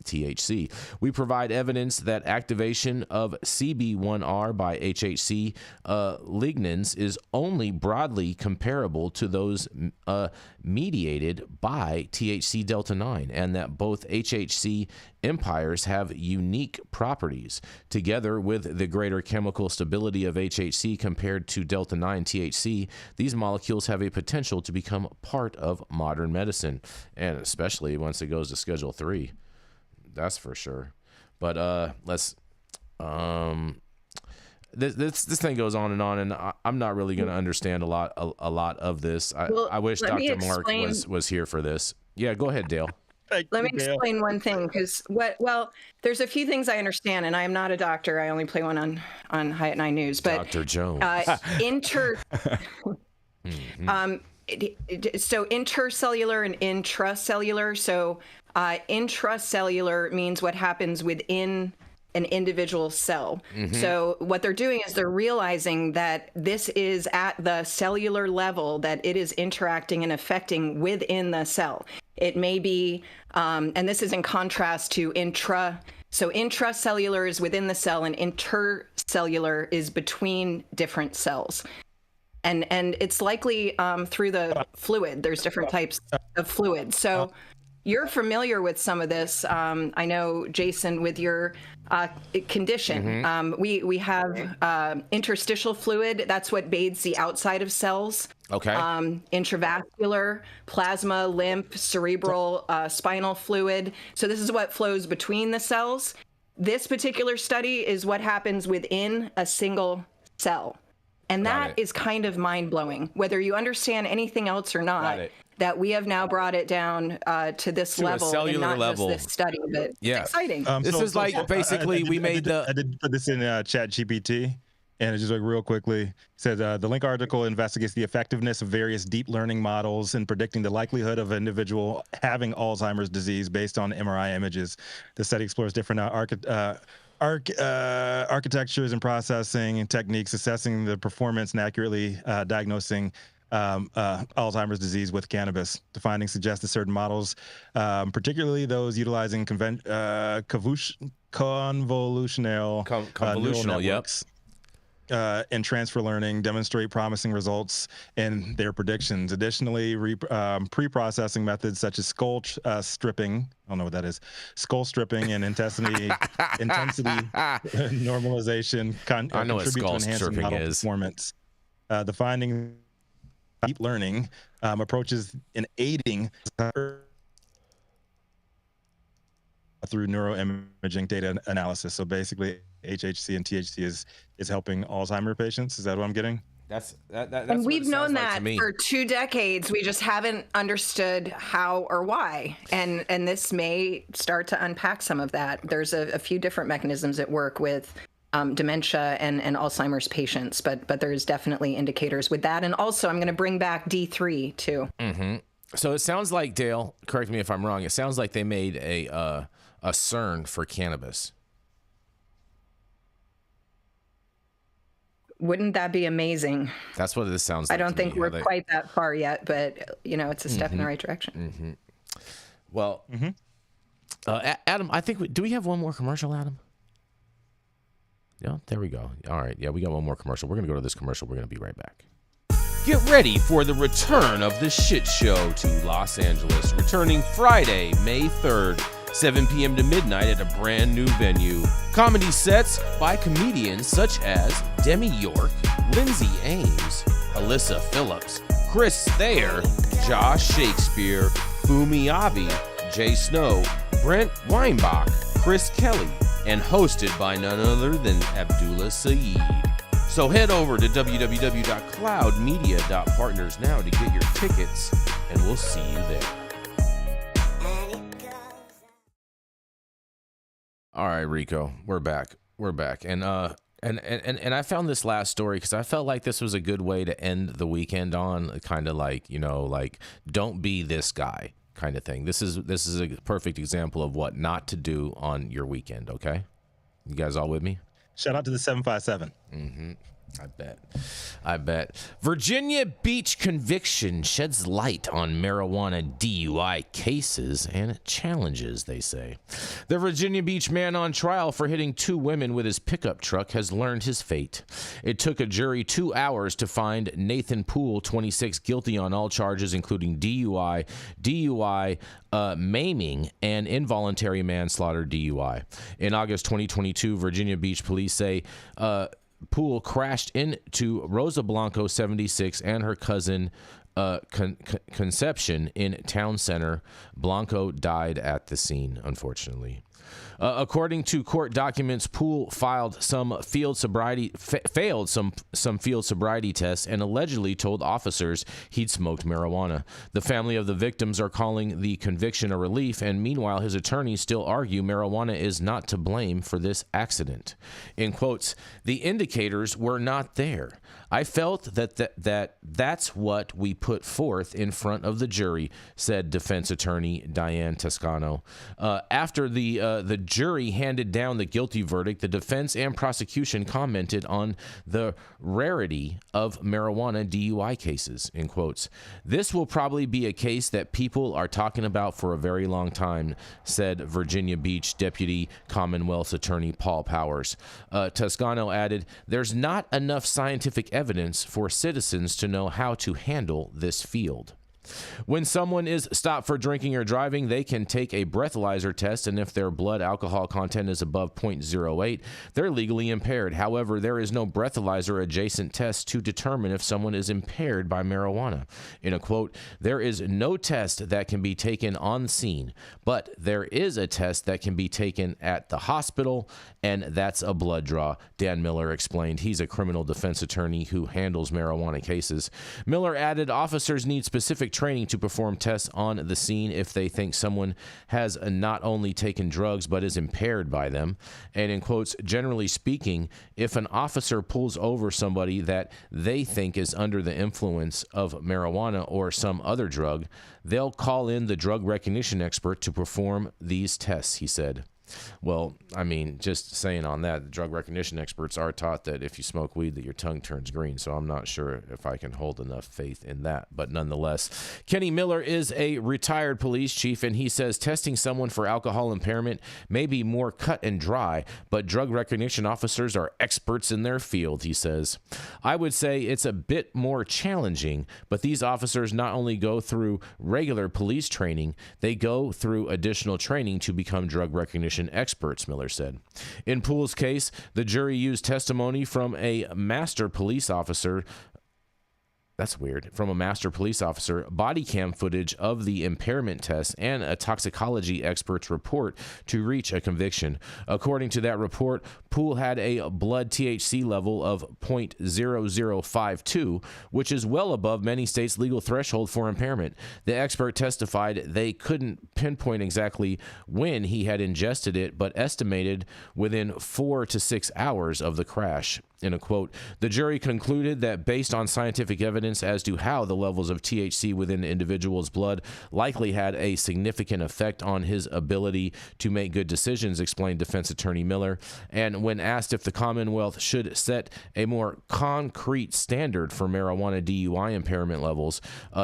THC. We provide evidence that activation of CB1R by HHC lignins is only broadly comparable to those mediated by THC delta 9, and that both HHC empires have unique properties. Together with the greater chemical stability of HHC compared to delta 9 THC, these molecules have a potential to become part of modern medicine, and especially once it goes to Schedule 3. That's for sure. But let's this thing goes on, and I'm not really going to understand a lot of this. I wish Dr. Mark was here for this. Yeah, go ahead, Dale. Let me explain one thing, because there's a few things I understand, and I am not a doctor. I only play one on High at 9 News. But Dr. Jones. So intercellular and intracellular. So intracellular means what happens within an individual cell. So what they're doing is they're realizing that this is at the cellular level, that it is interacting and affecting within the cell. It may be, and this is in contrast to so intracellular is within the cell, and intercellular is between different cells. And it's likely through the fluid. There's different types of fluid. So you're familiar with some of this. I know, Jason, with your condition. We have interstitial fluid. That's what bathes the outside of cells. Okay. Intravascular, plasma, lymph, cerebral, spinal fluid. So this is what flows between the cells. This particular study is what happens within a single cell. And that is kind of mind-blowing, whether you understand anything else or not, that we have now brought it down to this level, and not just this study. But it's exciting. This is like basically we made I did put this in Chat GPT, and it's just like real quickly. It says the link article investigates the effectiveness of various deep learning models in predicting the likelihood of an individual having Alzheimer's disease based on MRI images. The study explores different architectures and processing and techniques, assessing the performance and accurately diagnosing Alzheimer's disease with cannabis. The findings suggest that certain models, particularly those utilizing convolutional networks, and transfer learning, demonstrate promising results in their predictions. Additionally, pre-processing methods such as skull stripping, I don't know what that is, skull stripping and intensity normalization I know what skull to enhancing stripping model is. performance. The finding deep learning approaches in aiding through neuroimaging data analysis. So basically, HHC and THC is helping Alzheimer patients. Is that what I'm getting? That's and we've known that for 2 decades. We just haven't understood how or why. And this may start to unpack some of that. There's a few different mechanisms at work with dementia and Alzheimer's patients, but there's definitely indicators with that. And also, I'm going to bring back D3 too. So it sounds like, Dale, correct me if I'm wrong, it sounds like they made a CERN for cannabis. Wouldn't that be amazing? That's what this sounds like. I don't think we're quite that far yet, but it's a step in the right direction. Well, Adam, I think do we have one more commercial, Adam? Yeah, there we go. All right, yeah, we got one more commercial. We're gonna go to this commercial. We're gonna be right back. Get ready for the return of the shit show to Los Angeles, returning Friday, May 3rd, 7 p.m. to midnight at a brand new venue. Comedy sets by comedians such as Demi York, Lindsay Ames, Alyssa Phillips, Chris Thayer, Josh Shakespeare, Fumi Avi, Jay Snow, Brent Weinbach, Chris Kelly, and hosted by none other than Abdullah Saeed. So head over to www.cloudmedia.partners now to get your tickets, and we'll see you there. All right, Rico, we're back. And I found this last story because I felt like this was a good way to end the weekend on, kind of like, don't be this guy kind of thing. This is a perfect example of what not to do on your weekend. Okay, you guys all with me? Shout out to the 757. I bet. Virginia Beach conviction sheds light on marijuana DUI cases and challenges, they say. The Virginia Beach man on trial for hitting 2 women with his pickup truck has learned his fate. It took a jury 2 hours to find Nathan Poole, 26, guilty on all charges, including DUI, maiming, and involuntary manslaughter DUI. In August 2022, Virginia Beach police say Poole crashed into Rosa Blanco, 76, and her cousin Conception in Town Center. Blanco died at the scene, unfortunately. According to court documents, Poole failed some field sobriety tests and allegedly told officers he'd smoked marijuana. The family of the victims are calling the conviction a relief, and meanwhile, his attorneys still argue marijuana is not to blame for this accident. In quotes, "The indicators were not there. I felt that's what we put forth in front of the jury," said defense attorney Diane Toscano. After the jury handed down the guilty verdict, the defense and prosecution commented on the rarity of marijuana DUI cases, in quotes. "This will probably be a case that people are talking about for a very long time," said Virginia Beach Deputy Commonwealth's Attorney Paul Powers. Toscano added, "There's not enough scientific evidence for citizens to know how to handle this field." When someone is stopped for drinking or driving, they can take a breathalyzer test, and if their blood alcohol content is above 0.08, they're legally impaired. However, there is no breathalyzer adjacent test to determine if someone is impaired by marijuana. In a quote, "There is no test that can be taken on scene, but there is a test that can be taken at the hospital, and that's a blood draw," Dan Miller explained. He's a criminal defense attorney who handles marijuana cases. Miller added officers need specific training to perform tests on the scene if they think someone has not only taken drugs but is impaired by them. And in quotes, "Generally speaking, if an officer pulls over somebody that they think is under the influence of marijuana or some other drug, they'll call in the drug recognition expert to perform these tests," he said. Well, I mean, just saying on that, the drug recognition experts are taught that if you smoke weed that your tongue turns green, so I'm not sure if I can hold enough faith in that. But nonetheless, Kenny Miller is a retired police chief, and he says testing someone for alcohol impairment may be more cut and dry, but drug recognition officers are experts in their field, he says. "I would say it's a bit more challenging, but these officers not only go through regular police training, they go through additional training to become drug recognition experts," Miller said. In Poole's case, the jury used testimony from a master police officer. That's weird. From a master police officer, body cam footage of the impairment test, and a toxicology expert's report to reach a conviction. According to that report, Poole had a blood THC level of 0.0052, which is well above many states' legal threshold for impairment. The expert testified they couldn't pinpoint exactly when he had ingested it, but estimated within 4 to 6 hours of the crash. In a quote, "The jury concluded that based on scientific evidence as to how the levels of THC within the individual's blood likely had a significant effect on his ability to make good decisions," explained defense attorney Miller. And when asked if the Commonwealth should set a more concrete standard for marijuana DUI impairment levels,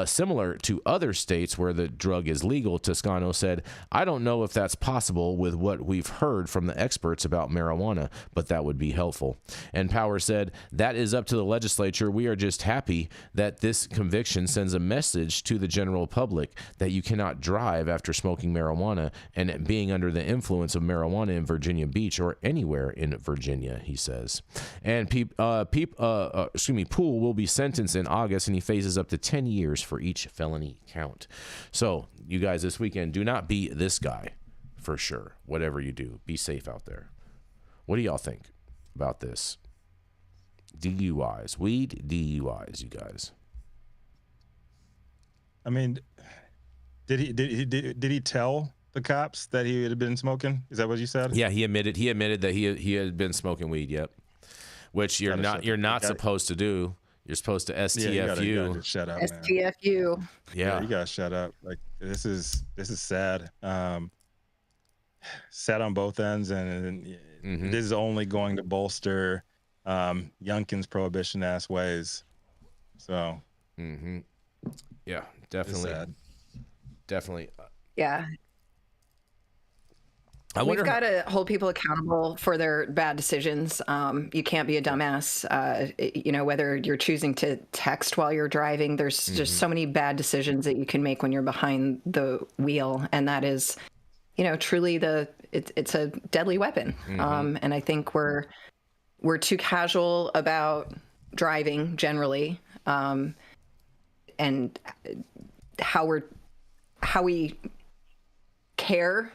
similar to other states where the drug is legal, Toscano said, "I don't know if that's possible with what we've heard from the experts about marijuana, but that would be helpful." And Powers said, "That is up to the legislature. We are just happy that this conviction sends a message to the general public that you cannot drive after smoking marijuana and being under the influence of marijuana in Virginia Beach or anywhere in Virginia," he says. And Poole will be sentenced in August, and he faces up to 10 years for each felony count. So, you guys, this weekend, do not be this guy, for sure. Whatever you do, be safe out there. What do y'all think about this? DUIs, weed DUIs, you guys. I mean, did he tell the cops that he had been smoking? Is that what you said? Yeah, he admitted that he had been smoking weed. Yep. Which you're not supposed to do. You're supposed to STFU. Yeah, you gotta shut up, man. STFU. Yeah, you gotta shut up. Like this is sad. Sad on both ends, and this is only going to bolster Youngkin's prohibition ass ways. So, Yeah, definitely. sad. Definitely. Yeah. We've got to hold people accountable for their bad decisions. You can't be a dumbass. Whether you're choosing to text while you're driving, there's just so many bad decisions that you can make when you're behind the wheel, and that is, truly it's a deadly weapon. And I think we're too casual about driving generally, and how we care.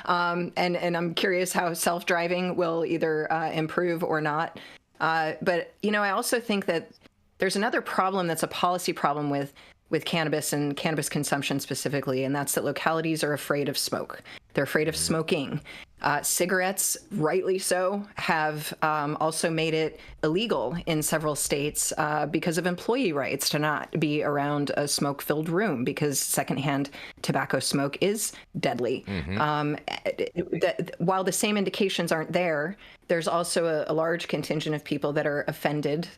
And I'm curious how self-driving will either improve or not. But I also think that there's another problem that's a policy problem with cannabis and cannabis consumption specifically, and that's that localities are afraid of smoke. They're afraid of smoking. Cigarettes, rightly so, have also made it illegal in several states because of employee rights to not be around a smoke-filled room, because secondhand tobacco smoke is deadly. While the same indications aren't there, there's also a large contingent of people that are offended,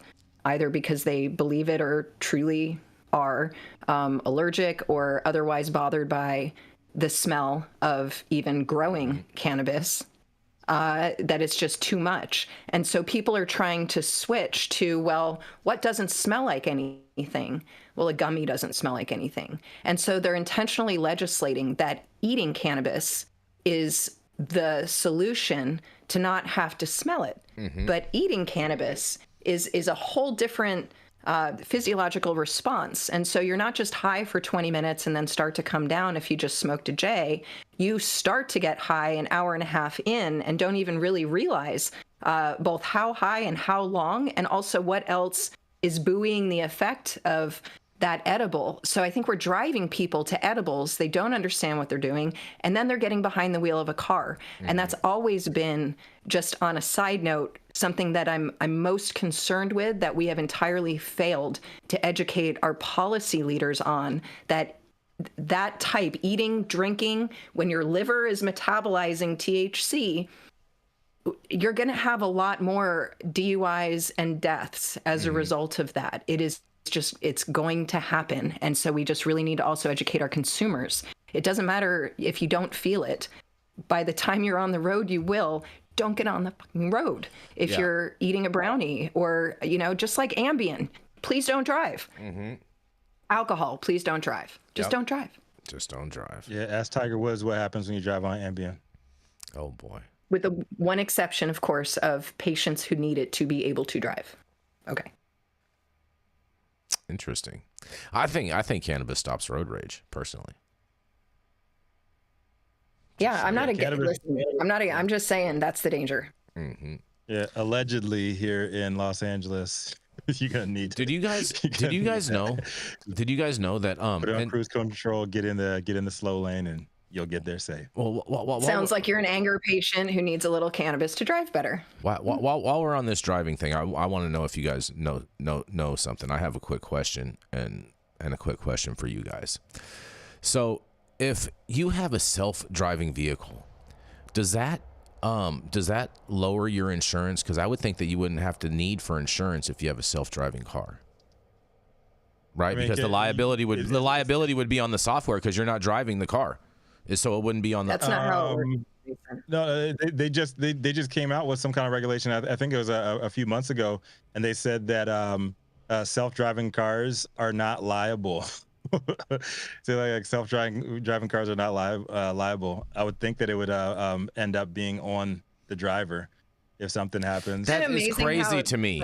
either because they believe it or truly are allergic or otherwise bothered by the smell of even growing cannabis, that it's just too much. And so people are trying to switch to, well, what doesn't smell like anything? Well, a gummy doesn't smell like anything. And so they're intentionally legislating that eating cannabis is the solution to not have to smell it. But eating cannabis is a whole different physiological response. And so you're not just high for 20 minutes and then start to come down if you just smoked a J. You start to get high an hour and a half in and don't even really realize both how high and how long, and also what else is buoying the effect of that edible. So I think we're driving people to edibles. They don't understand what they're doing, and then they're getting behind the wheel of a car. And that's always been, just on a side note, something that I'm most concerned with, that we have entirely failed to educate our policy leaders on, that type, eating, drinking, when your liver is metabolizing THC, you're going to have a lot more DUIs and deaths as a result of that. It's going to happen. And so we just really need to also educate our consumers. It doesn't matter if you don't feel it. By the time you're on the road, you will. Don't get on the fucking road. If you're eating a brownie or, just like Ambien, please don't drive. Alcohol, please don't drive. Just don't drive. Just don't drive. Yeah, ask Tiger Woods what happens when you drive on Ambien. Oh, boy. With the one exception, of course, of patients who need it to be able to drive. Okay. Interesting. I think cannabis stops road rage, personally. Yeah, I'm not against. I'm just saying that's the danger. Yeah, allegedly here in Los Angeles, you're gonna need. Did you guys know? Did you guys know that? Put it on cruise control. Get in the slow lane, and you'll get there safe. Well, sounds like you're an anger patient who needs a little cannabis to drive better. While we're on this driving thing, I want to know if you guys know something. I have a quick question and a quick question for you guys. So, if you have a self-driving vehicle, does that lower your insurance? Because I would think that you wouldn't have to need for insurance if you have a self-driving car, right? I mean, because the liability would be on the software because you're not driving the car, so it wouldn't be on the. That's not how it works. No, they just came out with some kind of regulation. I think it was a few months ago, and they said that self-driving cars are not liable. So like self-driving cars are not liable. I would think that it would end up being on the driver if something happens. That is crazy to me.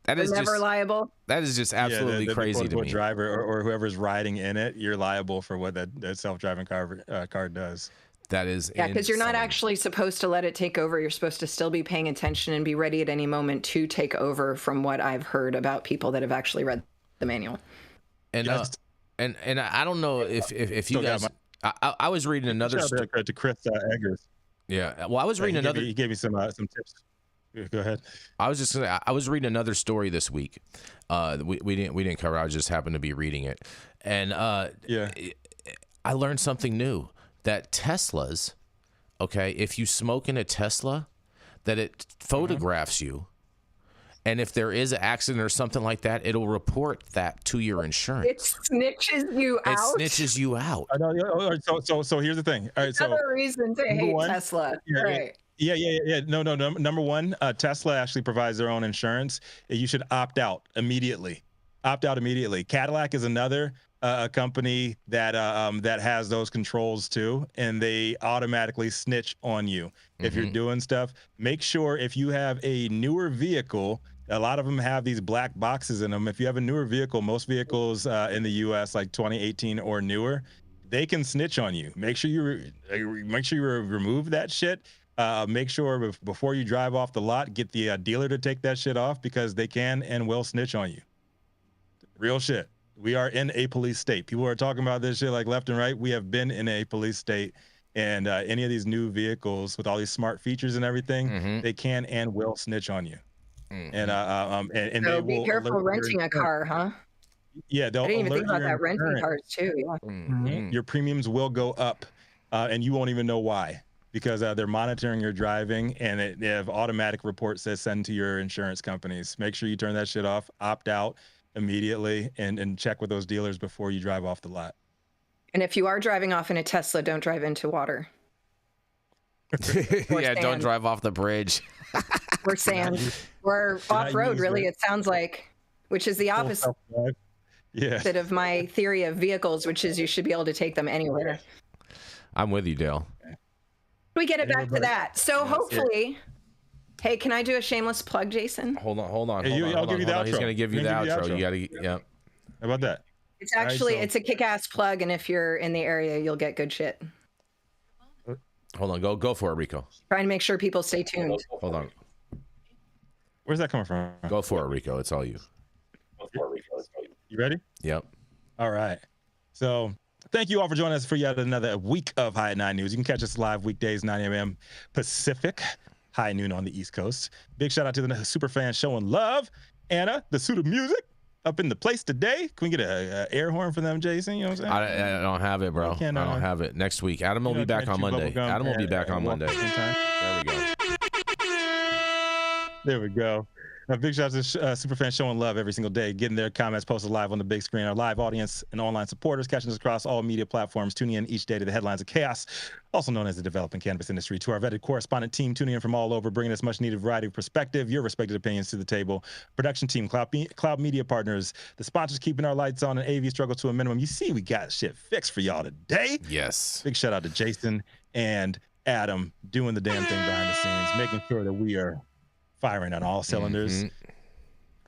That is never liable. That is just absolutely crazy to me. Driver or whoever's riding in it, you're liable for what that self-driving car does. That is because you're not actually supposed to let it take over. You're supposed to still be paying attention and be ready at any moment to take over, from what I've heard about people that have actually read the manual. And And I don't know if you guys. I was reading another story to Chris Eggers. Yeah, well, I was reading another. He gave me some tips. Go ahead. I was reading another story this week. We didn't cover. I just happened to be reading it, and I learned something new. That Teslas, okay, if you smoke in a Tesla, that it photographs you, And if there is an accident or something like that, it'll report that to your insurance. It snitches you out. It snitches you out. So here's the thing. All right, so another reason to hate Tesla. Right. Yeah. No. Number one, Tesla actually provides their own insurance. You should opt out immediately. Cadillac is another company that that has those controls too, and they automatically snitch on you if you're doing stuff. Make sure if you have a newer vehicle, a lot of them have these black boxes in them. If you have a newer vehicle, most vehicles in the U.S. like 2018 or newer, they can snitch on you. Make sure you remove that shit. Make sure before you drive off the lot, get the dealer to take that shit off, because they can and will snitch on you. Real shit. We are in a police state. People are talking about this shit like left and right. We have been in a police state, and any of these new vehicles with all these smart features and everything, they can and will snitch on you. And so they be will careful renting a car, huh? Yeah, they'll I didn't even think about that insurance. renting cars too. Yeah. Your premiums will go up, and you won't even know why, because they're monitoring your driving, and they have automatic reports that send to your insurance companies. Make sure you turn that shit off, opt out immediately, and check with those dealers before you drive off the lot. And if you are driving off in a Tesla, don't drive into water. Yeah, don't drive off the bridge. Or sand. Or off-road, really, it sounds like, which is the opposite of my theory of vehicles, which is you should be able to take them anywhere. I'm with you, Dale. We get it back to that. So hopefully... Hey, can I do a shameless plug, Jason? Hold on. I'll give you the outro. He's gonna give you the outro. You gotta, yeah. How about that? It's actually it's a kick-ass plug, and if you're in the area, you'll get good shit. Hold on, go for it, Rico. Trying to make sure people stay tuned. Hold on. Where's that coming from? Go for it, Rico. It's all you. You ready? Yep. All right. So thank you all for joining us for yet another week of High at 9 News. You can catch us live weekdays, 9 a.m. Pacific, high noon on the East Coast. Big shout out to the super fans showing love. Anna, the suit of music, up in the place today. Can we get a air horn for them, Jason? You know what I'm saying? I don't have it, bro. I don't have it. Next week. Adam will be back on Monday. Adam will be back on Monday. There we go. There we go. Big shout out to Superfans showing love every single day, getting their comments posted live on the big screen. Our live audience and online supporters catching us across all media platforms, tuning in each day to the headlines of chaos, also known as the developing cannabis industry. To our vetted correspondent team tuning in from all over, bringing us much needed variety of perspective, your respected opinions to the table. Production team, Cloud Media Partners, the sponsors keeping our lights on and AV struggle to a minimum. You see, we got shit fixed for y'all today. Yes. Big shout out to Jason and Adam doing the damn thing behind the scenes, making sure that we are firing on all cylinders. Kind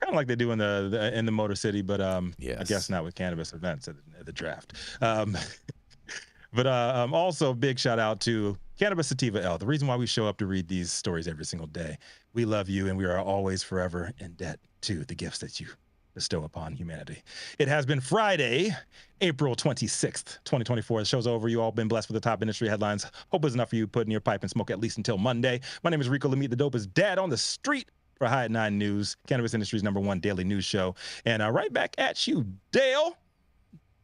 of like they do in the Motor City, but yes. I guess not with cannabis events at the draft. But also big shout out to Cannabis Sativa L. The reason why we show up to read these stories every single day. We love you, and we are always forever in debt to the gifts that you bestow upon humanity. It has been Friday, April 26th, 2024. The show's over. You all been blessed with the top industry headlines. Hope it's enough for you to put in your pipe and smoke at least until Monday. My name is Rico Lamitte, the dopest dad on the street for High at 9 News, cannabis industry's #1 daily news show. And right back at you, Dale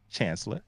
Chancellor.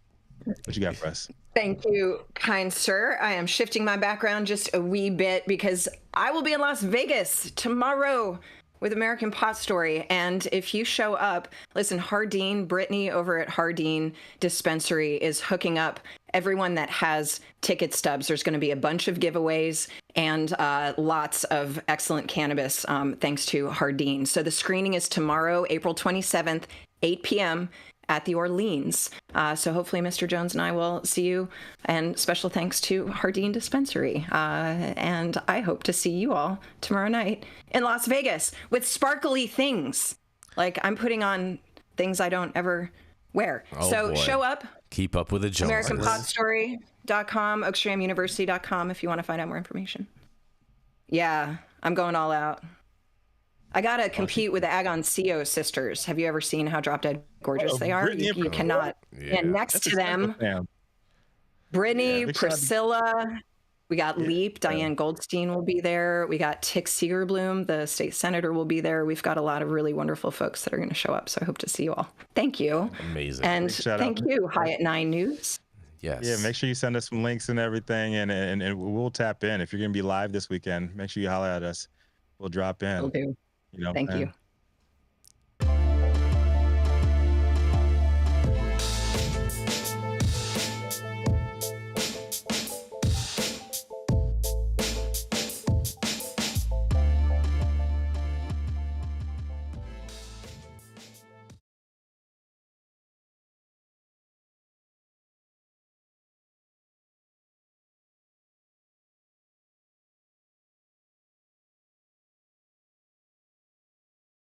What you got for us? Thank you, kind sir. I am shifting my background just a wee bit because I will be in Las Vegas tomorrow with American Pot Story. And if you show up, listen, Hardeen, Brittany over at Hardeen Dispensary is hooking up everyone that has ticket stubs. There's going to be a bunch of giveaways and lots of excellent cannabis thanks to Hardeen. So the screening is tomorrow, April 27th, 8 p.m. at the Orleans. So hopefully Mr. Jones and I will see you. And special thanks to Hardeen Dispensary. And I hope to see you all tomorrow night in Las Vegas with sparkly things. Like I'm putting on things I don't ever wear. So show up. Keep up with the Joneses. AmericanPotStory.com, OakstreamUniversity.com if you want to find out more information. Yeah, I'm going all out. I got to compete with the Agoncillo sisters. Have you ever seen how drop dead gorgeous they are? You cannot. Yeah. And next to them, Brittany, Priscilla, we got Leap, Diane Goldstein will be there. We got Tick Seegerbloom, the state senator will be there. We've got a lot of really wonderful folks that are going to show up. So I hope to see you all. Thank you. Amazing. And thank you, High at 9 News. Yes. Yeah, make sure you send us some links and everything, and we'll tap in. If you're going to be live this weekend, make sure you holler at us. We'll drop in. Will do. You know, thank you.